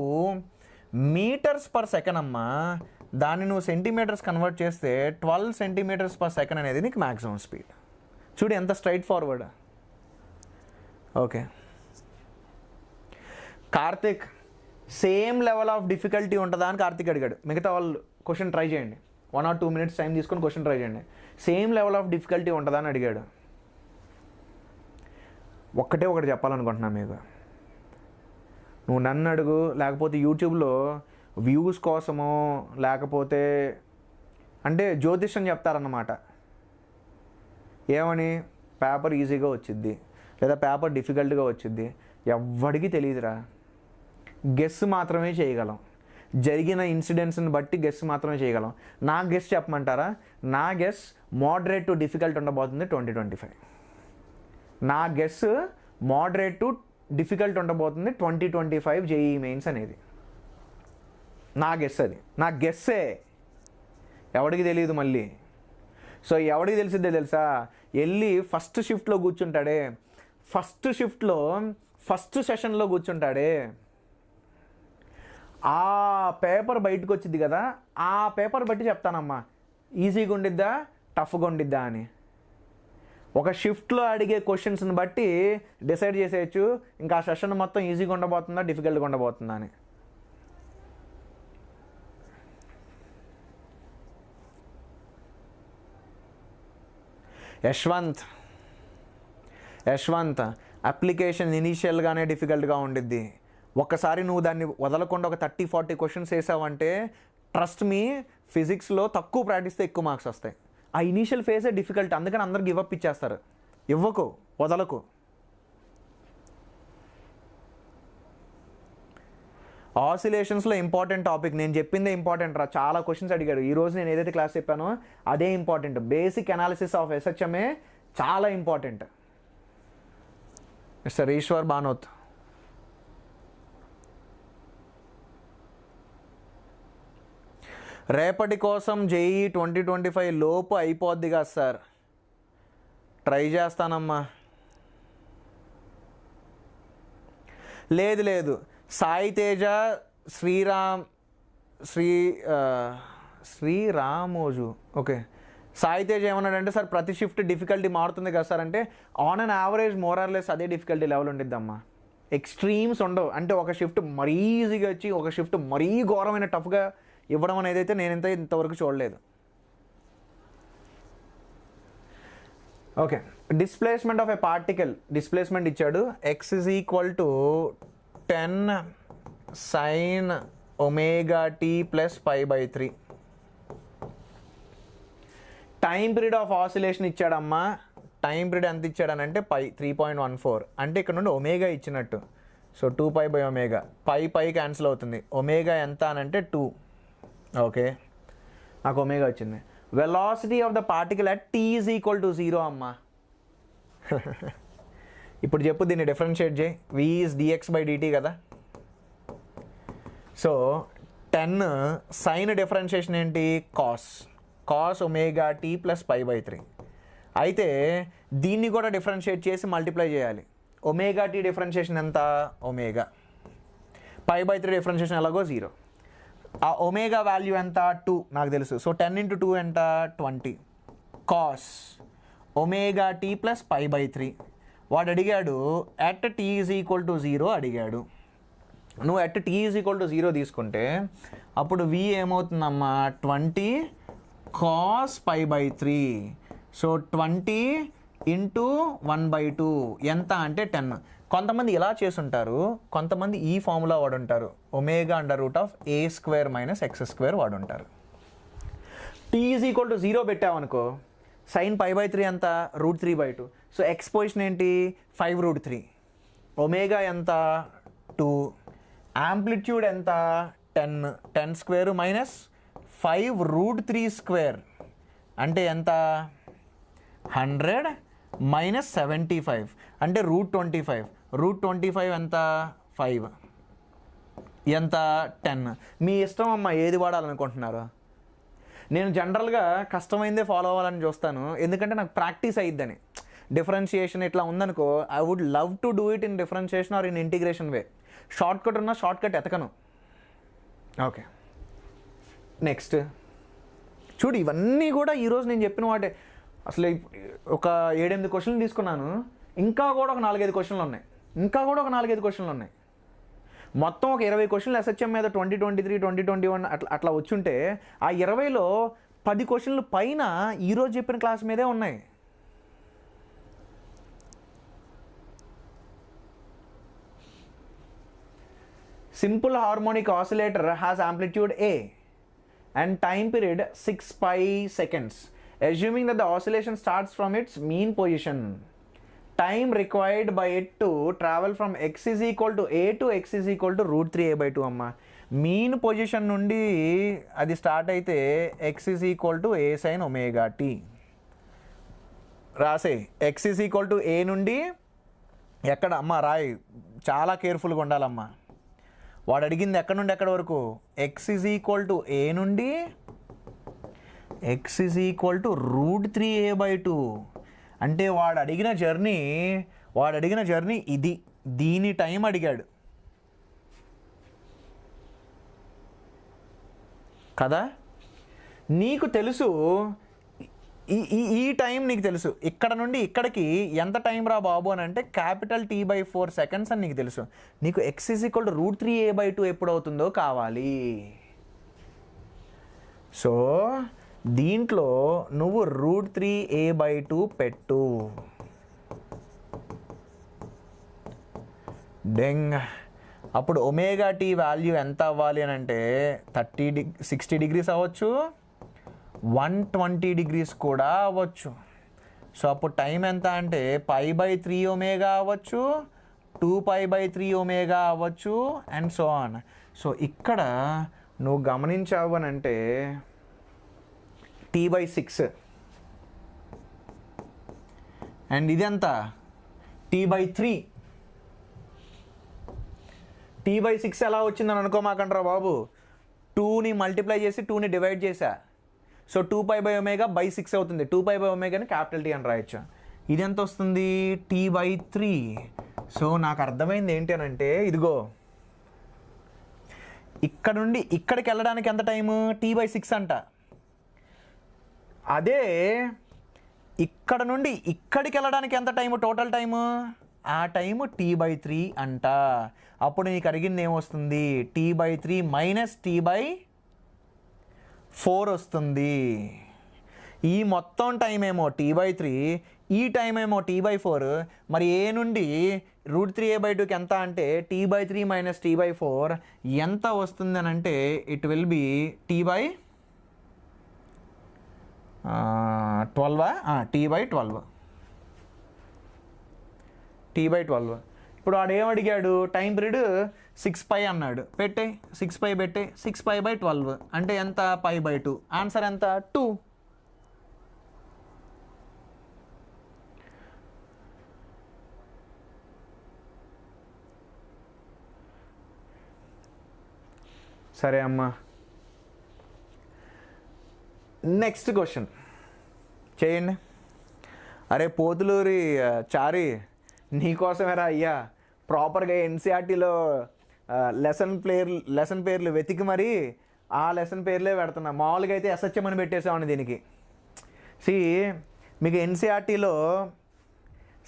మీటర్స్ పర్ సెకండ్ అమ్మా. దాన్ని నువ్వు సెంటీమీటర్స్ కన్వర్ట్ చేస్తే 12 సెంటీమీటర్స్ పర్ సెకండ్ అనేది నీకు మ్యాక్సిమం స్పీడ్. చూడు ఎంత straight forward. Okay Karthik, same level of difficulty ఉంటుందా అని కార్తిక్ అడిగాడు. మిగతా వాళ్ళు క్వశ్చన్ ట్రై చేయండి. 1 or 2 minutes టైం తీసుకొని క్వశ్చన్ ట్రై చేయండి. సేమ్ లెవెల్ ఆఫ్ డిఫికల్టీ ఉంటుందా అని అడిగాడు. ఒకటి చెప్పాలనుకుంటున్నాను మీకు. నువ్వు నన్ను అడుగు, లేకపోతే యూట్యూబ్లో వ్యూస్ కోసమో లేకపోతే అంటే జ్యోతిష్యం చెప్తారన్నమాట. ఏమని, పేపర్ ఈజీగా వచ్చిద్ది లేదా పేపర్ డిఫికల్ట్గా వచ్చిద్ది. ఎవ్వడికి తెలియదురా. గెస్ మాత్రమే చేయగలం. జరిగిన ఇన్సిడెంట్స్ని బట్టి గెస్ మాత్రమే చేయగలం. నా గెస్ చెప్పమంటారా? నా గెస్ మోడరేట్ టు డిఫికల్ట్ ఉండబోతుంది 2025. నా గెస్ మోడరేట్ టు డిఫికల్ట్ ఉండబోతుంది 2025 జేఈఈ మెయిన్స్ అనేది. నా గెస్ అది. నా గెస్సే, ఎవడికి తెలియదు మళ్ళీ. సో ఎవడికి తెలిసిద్దే తెలుసా? వెళ్ళి ఫస్ట్ షిఫ్ట్లో కూర్చుంటాడే, ఫస్ట్ షిఫ్ట్లో ఫస్ట్ సెషన్లో కూర్చుంటాడే, ఆ పేపర్ బయటకు వచ్చింది కదా, ఆ పేపర్ బట్టి చెప్తానమ్మా ఈజీగా ఉండిద్దా టఫ్గా ఉండిద్దా అని. ఒక షిఫ్ట్లో అడిగే క్వశ్చన్స్ని బట్టి డిసైడ్ చేసేయచ్చు ఇంకా ఆ సెషన్ మొత్తం ఈజీగా ఉండబోతుందా డిఫికల్ట్గా ఉండబోతుందా అని. యశ్వంత్ అప్లికేషన్ ఇనీషియల్గానే డిఫికల్ట్గా ఉండిద్ది. ఒక్కసారి నువ్వు దాన్ని వదలకుండా ఒక 30-40 క్వశ్చన్స్ వేసావంటే ట్రస్ట్ మీ, ఫిజిక్స్లో తక్కువ ప్రాక్టీస్తే ఎక్కువ మార్క్స్ వస్తాయి. ఆ ఇనీషియల్ ఫేజే డిఫికల్ట్. అందుకని అందరు గివ్ అప్ ఇచ్చేస్తారు. ఇవ్వకు, వదలకు. ఆసిలేషన్స్లో ఇంపార్టెంట్ టాపిక్ నేను చెప్పిందే ఇంపార్టెంట్ రా. చాలా క్వశ్చన్స్ అడిగాడు. ఈరోజు నేను ఏదైతే క్లాస్ చెప్పానో అదే ఇంపార్టెంట్. బేసిక్ అనాలిసిస్ ఆఫ్ ఎస్హెచ్ఎంఏ చాలా ఇంపార్టెంట్. మిస్టర్ ఈశ్వర్ బానోత్, రేపటి కోసం జేఈ 2025 లోపు అయిపోద్ది కదా సార్. ట్రై చేస్తానమ్మా. లేదు సాయి తేజ శ్రీరామోజు. ఓకే, సాయి తేజ ఏమన్నాడంటే సార్ ప్రతి షిఫ్ట్ డిఫికల్టీ మారుతుంది కదా సార్ అంటే, ఆన్ అన్ యావరేజ్ మోరార్లెస్ అదే డిఫికల్టీ లెవెల్ ఉండిద్దమ్మా. ఎక్స్ట్రీమ్స్ ఉండవు. అంటే ఒక షిఫ్ట్ మరీ ఈజీగా వచ్చి ఒక షిఫ్ట్ మరీ ఘోరమైన టఫ్గా ఇవ్వడం అనేది అయితే నేను ఇంతవరకు చూడలేదు. Okay, displacement of a particle. Displacement ఇచ్చాడు. x = 10 sin ωt + π/3. Time period of oscillation ఇచ్చాడమ్మా. టైం పీరియడ్ ఎంత ఇచ్చాడనంటే 3.14. అంటే ఇక్కడ నుండి ఒమేగా ఇచ్చినట్టు. సో 2π/ఒమేగా. పై క్యాన్సిల్ అవుతుంది. ఒమేగా ఎంత అనంటే 2. ఓకే, నాకు ఒమేగా వచ్చింది. Velocity of the particle at t = 0 అమ్మా. ఇప్పుడు చెప్పు, దీన్ని డిఫరెన్షియేట్ చేయి. v is dx/dt కదా. సో 10 సైన్ డిఫరెన్షియేషన్ ఏంటి? cos ωt + π/3. అయితే దీన్ని కూడా డిఫరెన్షియేట్ చేసి మల్టిప్లై చేయాలి. ωt డిఫరెన్షియేషన్ ఎంత? ఒమేగా. π/3 డిఫరెన్షియేషన్ ఎలాగో 0. ఆ ఒమేగా వాల్యూ ఎంత? 2 నాకు తెలుసు. సో 10 × 2 ఎంత? 20 cos ωt + π/3. వాడు అడిగాడు అట్ t = 0 అడిగాడు. నువ్వు అట్ t = 0 తీసుకుంటే అప్పుడు v ఏమవుతుందమ్మా? 20 cos pi by 3. So 20 into 1/2 ఎంత అంటే 10. కొంతమంది ఇలా చేసుంటారు, కొంతమంది ఈ ఫార్ములా వాడుంటారు, ఒమేగా √(a² - x² వాడుంటారు. t = 0 పెట్టామనుకో, సైన్ పై బై 3 ఎంత, √3/2. సో ఎక్స్ పొజిషన్ ఏంటి, 5√3. ఒమేగా ఎంత, 2. యాంప్లిట్యూడ్ ఎంత, 10² - 5√3² అంటే ఎంత, 100 - 75 అంటే √25. √25 ఎంత, 5. ఎంత, 10. మీ ఇష్టం అమ్మ, ఏది వాడాలనుకుంటున్నారు. నేను జనరల్గా కష్టమైందే ఫాలో అవ్వాలని చూస్తాను, ఎందుకంటే నాకు ప్రాక్టీస్ అయ్యిద్దని. డిఫరెన్షియేషన్ ఇట్లా ఉందనుకో, I would love to do it in differentiation or in integration way. Short cut ఉన్నా షార్ట్ కట్ ఎతకను. ఓకే, నెక్స్ట్ చూడు, ఇవన్నీ కూడా ఈరోజు నేను చెప్పిన వాటే. అసలు ఒక 7-8 క్వశ్చన్లు తీసుకున్నాను, ఇంకా కూడా ఒక 4-5 క్వశ్చన్లు ఉన్నాయి. మొత్తం ఒక 20 క్వశ్చన్లు ఎస్హెచ్ఎం మీద 2023, 2021 అట్లా వచ్చుంటే, ఆ 20లో 10 క్వశ్చన్లు పైన ఈరోజు చెప్పిన క్లాస్ మీదే ఉన్నాయి. Simple harmonic oscillator has amplitude A and time period 6 pi seconds. Assuming that the oscillation starts from its mean position, time required by it to travel from x is equal to a to x is equal to √3a/2 అమ్మ. Mean position నుండి అది start అయితే x is equal to a sin omega t రాసే. x is equal to a నుండి ఎక్కడ అమ్మ రాయి, చాలా కేర్ఫుల్గా ఉండాలమ్మా. వాడు అడిగింది ఎక్కడి నుండి ఎక్కడి వరకు, x is equal to a నుండి x is equal to √3a/2. అంటే వాడు అడిగిన జర్నీ ఇది, దీని టైం అడిగాడు కదా. నీకు తెలుసు ఈ టైం, నీకు తెలుసు ఇక్కడ నుండి ఇక్కడికి ఎంత టైం రా బాబు అని అంటే T/4 seconds అని నీకు తెలుసు. నీకు x is equal to √3a/2 ఎప్పుడు అవుతుందో కావాలి. సో దీంట్లో నువ్వు √3a/2 పెట్టు. డెంగ్. అప్పుడు ఒమేగా టీ వాల్యూ ఎంత అవ్వాలి అని అంటే 60 degrees అవ్వచ్చు, 120 degrees కూడా అవ్వచ్చు. సో అప్పుడు టైం ఎంత అంటే π/3 ఒమేగా అవ్వచ్చు, 2π/3 ఒమేగా అవ్వచ్చు, అండ్ సో ఆన్. సో ఇక్కడ నువ్వు గమనించావు అని అంటే T/6 అండ్ ఇదెంత, T/3. T/6 ఎలా వచ్చిందని అనుకోమాకంటారా బాబు, 2ని మల్టిప్లై చేసి 2ని డివైడ్ చేశా. సో 2π/ω/6 అవుతుంది. 2π/ω క్యాపిటల్ T అని రాయొచ్చు. ఇది ఎంత వస్తుంది, T/3. సో నాకు అర్థమైంది ఏంటి అని అంటే, ఇదిగో ఇక్కడ నుండి ఇక్కడికి వెళ్ళడానికి ఎంత టైము, T/6 అంట. అదే ఇక్కడ నుండి ఇక్కడికి వెళ్ళడానికి ఎంత టైము, టోటల్ టైము, ఆ టైము T/3 అంట. అప్పుడు నీకు అడిగింది ఏమొస్తుంది, T/3 మైనస్ T/4 వస్తుంది. ఈ మొత్తం టైం ఏమో T/3, ఈ టైం ఏమో T/4. మరి ఏ నుండి √3a/2కి ఎంత అంటే T/3 మైనస్ T/4 ఎంత వస్తుంది అని అంటే it will B T/12. T/12. ఇప్పుడు వాడు ఏమడిగాడు, టైం పీరియడ్ 6π అన్నాడు, పెట్టే 6π పెట్టే, 6π/12 అంటే ఎంత, π/2. ఆన్సర్ ఎంత, 2. సరే అమ్మా, నెక్స్ట్ క్వశ్చన్ చేయండి. అరే పోతులూరి చారి, నీకోసమేరా అయ్యా ప్రాపర్గా ఎన్సీఆర్టీలో లెసన్ పేర్లు వెతికి మరి ఆ లెసన్ పేర్లే పెడుతున్నా. మామూలుగా అయితే ఎస్హెచ్ఎం అని పెట్టేసామని దీనికి. మీకు ఎన్సీఆర్టీలో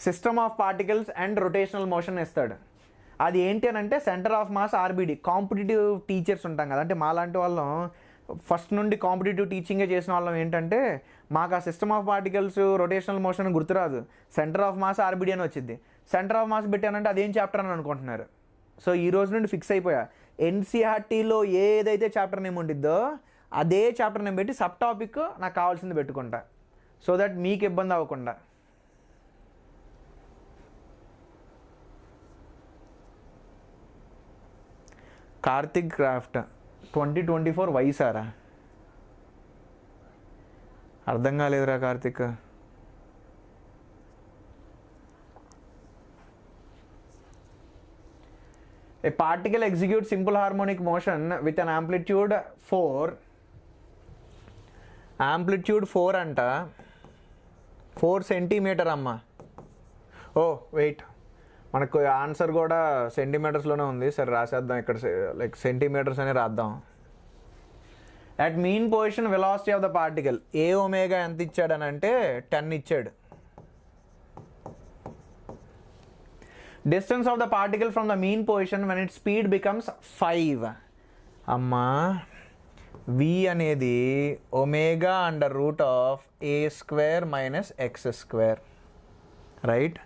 system of particles and rotational motion ఇస్తాడు. అది ఏంటి అని అంటే సెంటర్ ఆఫ్ మాస్ ఆర్బిడి. కాంపిటేటివ్ టీచర్స్ ఉంటాం కదా, అంటే మాలాంటి వాళ్ళం ఫస్ట్ నుండి కాంపిటేటివ్ టీచింగే చేసిన వాళ్ళం ఏంటంటే మాకు ఆ system of particles rotational motion గుర్తురాదు, సెంటర్ ఆఫ్ మాస్ ఆర్బిడి అని వచ్చింది. సెంటర్ ఆఫ్ మాస్ పెట్టానంటే అదేం చాప్టర్ అని అనుకుంటున్నారు. సో ఈ రోజు నుండి ఫిక్స్ అయిపోయా, ఎన్సీఆర్టీలో ఏదైతే చాప్టర్ నేమ్ ఉండిద్దో అదే చాప్టర్ నేమ్ పెట్టి సబ్ టాపిక్ నాకు కావాల్సింది పెట్టుకుంటా, సో దట్ మీకు ఇబ్బంది అవ్వకుండా. కార్తిక్ క్రాఫ్ట్ 2024 వైసారా? అర్థం కాలేదురా Karthik. A particle executes simple harmonic motion with an amplitude 4. Amplitude 4 అంట, 4 సెంటీమీటర్ అమ్మ. ఓ వెయిట్, మనకు ఆన్సర్ కూడా సెంటీమీటర్స్లోనే ఉంది. సరే రాసేద్దాం, ఇక్కడ లైక్ సెంటీమీటర్స్ అని రాద్దాం. At mean position velocity of the particle a omega ఎంత ఇచ్చాడని అంటే 10 ఇచ్చాడు. Distance of the particle from the mean position when it speed becomes 5. అమ్మా వి అనేది omega under root of a square minus x square, right?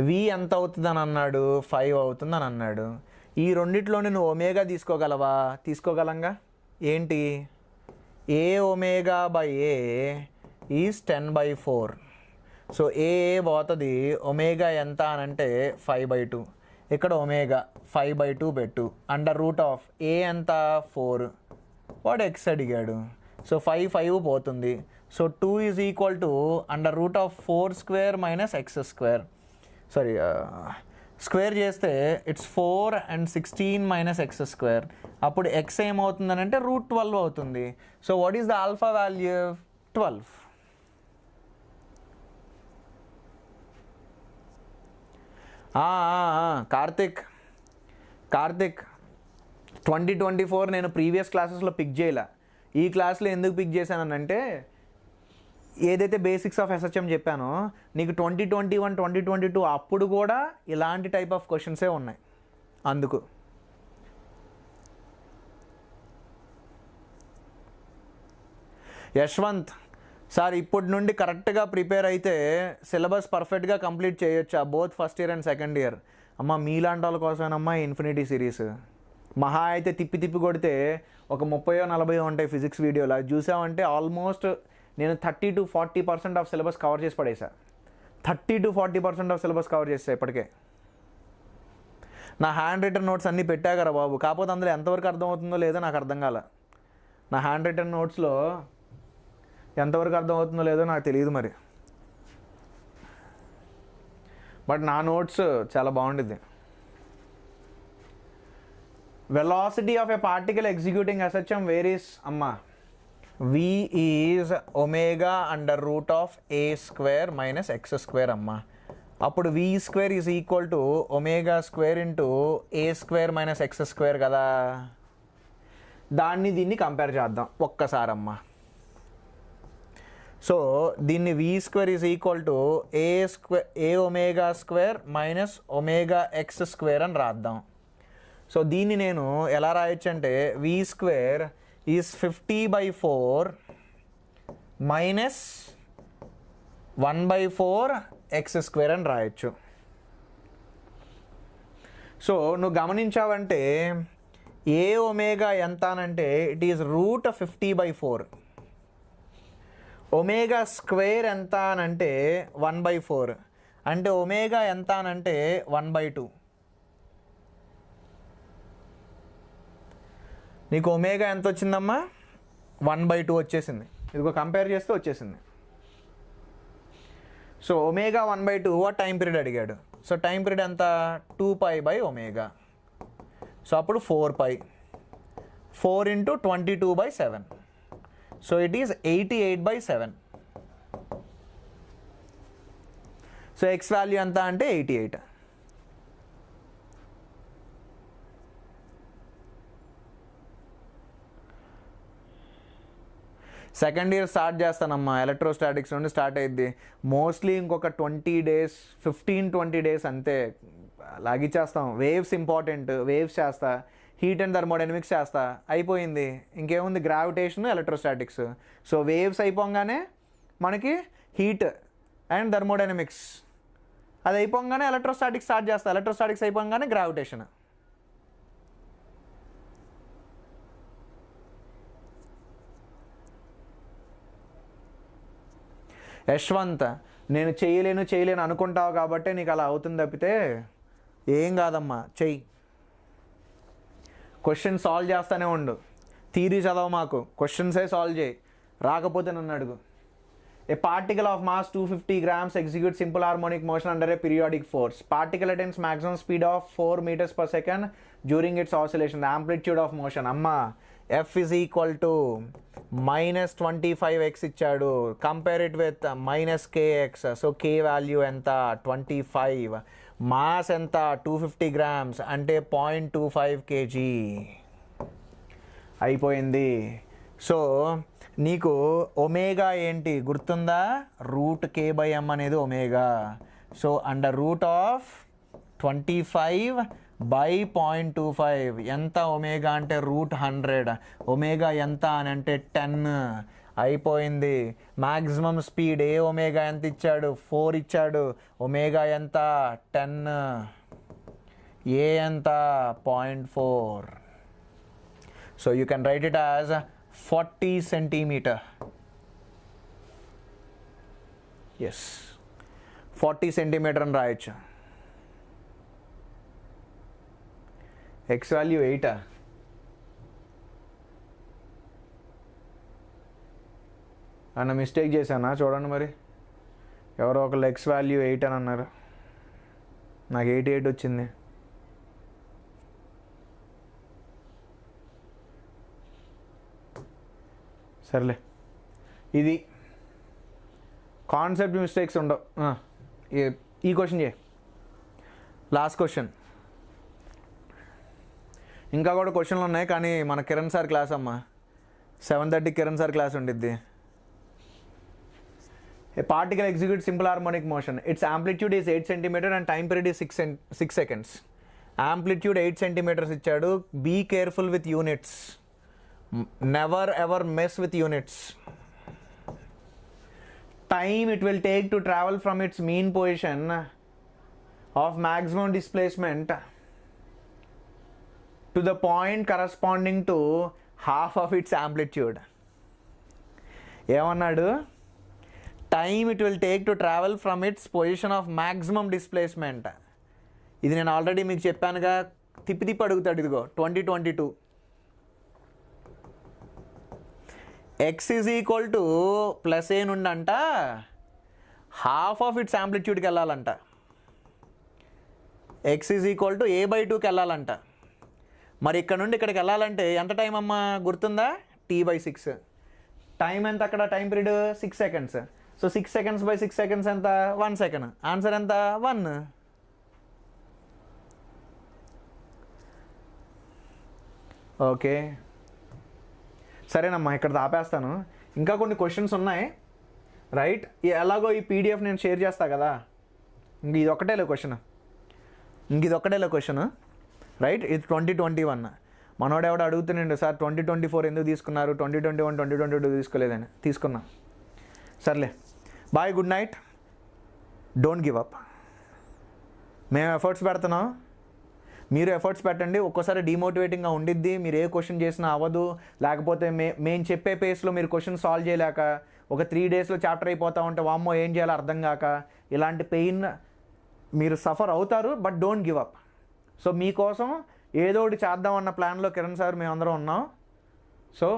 V ఎంత అవుతుందని అన్నాడు? 5 అవుతుందని అన్నాడు. ఈ రెండిట్లోనే నువ్వు ఒమేగా తీసుకోగలవా? తీసుకోగలంగా. ఏంటి? A omega by a is 10/4. So a పోతుంది, ఒమేగా ఎంత అని అంటే 5/2. ఇక్కడ ఒమేగా 5/2 పెట్టు, అండర్ రూట్ ఆఫ్ ఏ ఎంత 4, వాడు ఎక్స్ అడిగాడు. సో 5 పోతుంది. So 2 is equal to under root of 4 square minus x square. Sorry, square చేస్తే it's 4 and 16 minus x square. అప్పుడు ఎక్స్ ఏమవుతుందని అంటే √12 అవుతుంది. So what is the alpha value? 12. Kartik 2024 నేను ప్రీవియస్ క్లాసెస్లో పిక్ చేయలే. ఈ క్లాస్లో ఎందుకు పిక్ చేశానంటే ఏదైతే బేసిక్స్ ఆఫ్ ఎస్హెచ్ఎం చెప్పానో నీకు 2021, 2022 అప్పుడు కూడా ఇలాంటి టైప్ ఆఫ్ క్వశ్చన్సే ఉన్నాయి. అందుకు యశ్వంత్ సార్ ఇప్పటి నుండి కరెక్ట్గా ప్రిపేర్ అయితే సిలబస్ పర్ఫెక్ట్గా కంప్లీట్ చేయొచ్చా both first year and second year? అమ్మ మీలాంటి వాళ్ళ కోసమేనమ్మా ఇన్ఫినిటీ సిరీస్. మహా అయితే తిప్పి కొడితే ఒక 30-40 ఉంటాయి ఫిజిక్స్ వీడియోలు. అది చూసామంటే ఆల్మోస్ట్ నేను 30-40% ఆఫ్ సిలబస్ కవర్ చేసి పడేసా. 30-40% ఆఫ్ సిలబస్ కవర్ చేసా ఇప్పటికే. నా హ్యాండ్ రిటన్ నోట్స్ అన్నీ పెట్టా కదా బాబు, కాకపోతే అందులో ఎంతవరకు అర్థమవుతుందో లేదో నాకు అర్థం కాల. నా హ్యాండ్ రిటన్ నోట్స్లో ఎంతవరకు అర్థమవుతుందో లేదో నాకు తెలియదు మరి, బట్ నా నోట్స్ చాలా బాగుండిద్ది. Velocity of a particle executing SHM varies అమ్మా. V is omega under root of a square minus x square అమ్మా. అప్పుడు V square is equal to omega square into A square minus x square కదా. దీన్ని compare చేద్దాం ఒక్కసారమ్మా. So దీన్ని V square is equal to A omega square minus omega X square అని రాద్దాం. So దీన్ని నేను ఎలా రాయొచ్చు అంటే V square is 50/4 minus 1/4 X square అని రాయొచ్చు. సో నువ్వు గమనించావంటే ఏ ఒమేగా ఎంత అనంటే ఇట్ ఈజ్ √50/4. ఒమేగా స్క్వేర్ ఎంత అనంటే 1/4, అంటే ఒమేగా ఎంత అనంటే 1/2. నీకు ఒమేగా ఎంత వచ్చిందమ్మా? 1/2 వచ్చేసింది. ఇదిగో కంపేర్ చేస్తే వచ్చేసింది. సో ఒమేగా 1/2 టైం పీరియడ్ అడిగాడు. సో టైం పీరియడ్ ఎంత? 2π/ఒమేగా. సో అప్పుడు 4π, 4 × 22/7. So it is 88/7. So X value ఎంత అంటే 88. సెకండ్ ఇయర్ స్టార్ట్ చేస్తానమ్మా, ఎలక్ట్రోస్టాటిక్స్ నుండి స్టార్ట్ అయ్యిద్ది. మోస్ట్లీ ఇంకొక 20 days 15-20 days అంతే లాగిచ్చేస్తాం. వేవ్స్ ఇంపార్టెంట్, వేవ్స్ చేస్తా. హీట్ అండ్ థర్మోడైనమిక్స్ చేస్తా, అయిపోయింది. ఇంకేముంది, గ్రావిటేషన్, ఎలక్ట్రోస్టాటిక్స్. సో వేవ్స్ అయిపోగానే మనకి హీట్ అండ్ థర్మోడైనమిక్స్, అది అయిపోగానే ఎలక్ట్రోస్టాటిక్స్ స్టార్ట్ చేస్తా, ఎలక్ట్రోస్టాటిక్స్ అయిపోగానే గ్రావిటేషన్. యశ్వంత్, నేను చేయలేను అనుకుంటావు కాబట్టి నీకు అలా అవుతుంది తప్పితే ఏం కాదమ్మా, చెయ్యి. క్వశ్చన్ సాల్వ్ చేస్తూనే ఉండు, థియరీ చదవ మాకు, క్వశ్చన్సే సాల్వ్ చేయి, రాకపోతే నన్ను అడుగు. A particle of mass 250 grams executes simple harmonic motion under a periodic force. Particle attains maximum speed of 4 meters per second during its oscillation. The amplitude of motion, amma, F is equal to minus 25x ఇచ్చాడు. Compare it with minus kx. So k value ఎంత, 25. Mass ఎంత, 250 grams అంటే 0.25 kg. అయిపోయింది. So నీకు omega ఏంటి గుర్తుందా, √k/m అనేది omega. So under root of 25/0.25 ఎంత ఒమేగా అంటే √100. ఒమేగా ఎంత అని అంటే 10. అయిపోయింది. మ్యాక్సిమం స్పీడ్ ఏ ఒమేగా ఎంత ఇచ్చాడు, 4 ఇచ్చాడు. ఒమేగా ఎంత, 10. ఏ ఎంత, 0.4. So you can write it as 40 centimeter. Yes, 40 centimeter అని రాయొచ్చు. X value 8. అన్న మిస్టేక్ చేశానా చూడండి మరి, ఎవరో ఒకళ్ళు ఎక్స్ వాల్యూ 8 అని అన్నారు, నాకు 88 వచ్చింది. సర్లే, ఇది కాన్సెప్ట్ మిస్టేక్స్ ఉండవు. ఈ క్వశ్చన్ చేయి, లాస్ట్ క్వశ్చన్. ఇంకా కూడా క్వశ్చన్లు ఉన్నాయి కానీ మన కిరణ్ సార్ క్లాస్ అమ్మా, 7:30 కిరణ్ సార్ క్లాస్ ఉండిద్ది. A particle execute simple harmonic motion, its amplitude is 8 centimeter and time period is 6 seconds. Amplitude 8 centimeters ఇచ్చాడు. Be careful with units, never ever mess with units. Time it will take to travel from its mean position of maximum displacement to the point corresponding to half of its amplitude. ఏమన్నాడు, time it will take to travel from its position of maximum displacement. ఇది నేను already మీకు చెప్పానుగా, తిప్పి అడుగుతాడు. ఇదిగో 2022. X is equal to plus a నుండి అంట హాఫ్ ఆఫ్ ఇట్స్ యాంప్లిట్యూడ్కి వెళ్ళాలంట. ఎక్స్ ఈజ్ ఈక్వల్ టు a/2కి వెళ్ళాలంట. మరి ఇక్కడ నుండి ఇక్కడికి వెళ్ళాలంటే ఎంత టైం అమ్మా గుర్తుందా, t/6. టైం ఎంత అక్కడ, time period 6 seconds. So 6 seconds by 6 seconds ఎంత, 1 second. ఆన్సర్ ఎంత, 1. ఓకే సరేనమ్మా, ఇక్కడ ఆపేస్తాను. ఇంకా కొన్ని క్వశ్చన్స్ ఉన్నాయి, రైట్. ఎలాగో ఈ పీడిఎఫ్ నేను షేర్ చేస్తా కదా, ఇది ఒక్కటేలే క్వశ్చన్, రైట్. ఇది 2021. మనోడు ఎవడో అడుగుతున్నాడు, సార్ 2024 ఎందుకు తీసుకున్నారు, 2021 2022 తీసుకోలేదని. తీసుకున్నా. సర్లే, bye, good night. Don't give up. మేము ఎఫర్ట్స్ పెడుతున్నాం, మీరు ఎఫర్ట్స్ పెట్టండి. ఒక్కోసారి డిమోటివేటింగ్గా ఉండిద్ది, మీరు ఏ క్వశ్చన్ చేసినా అవ్వదు. లేకపోతే మేము చెప్పే పేస్లో మీరు క్వశ్చన్ సాల్వ్ చేయలేక ఒక 3 daysలో చాప్టర్ అయిపోతూ ఉంటే వామ్మో ఏం చేయాలో అర్థం కాక ఇలాంటి పెయిన్ మీరు సఫర్ అవుతారు. But don't give up. So మీకోసం ఏదో ఒకటి చేద్దామన్న ప్లాన్లో కిరణ్ సార్ మేమందరం ఉన్నాం. So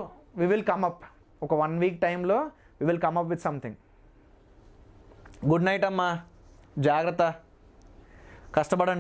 we will come up. ఒక 1 week టైంలో we will come up with something. Good night అమ్మా, జాగ్రత్త, కష్టపడండి.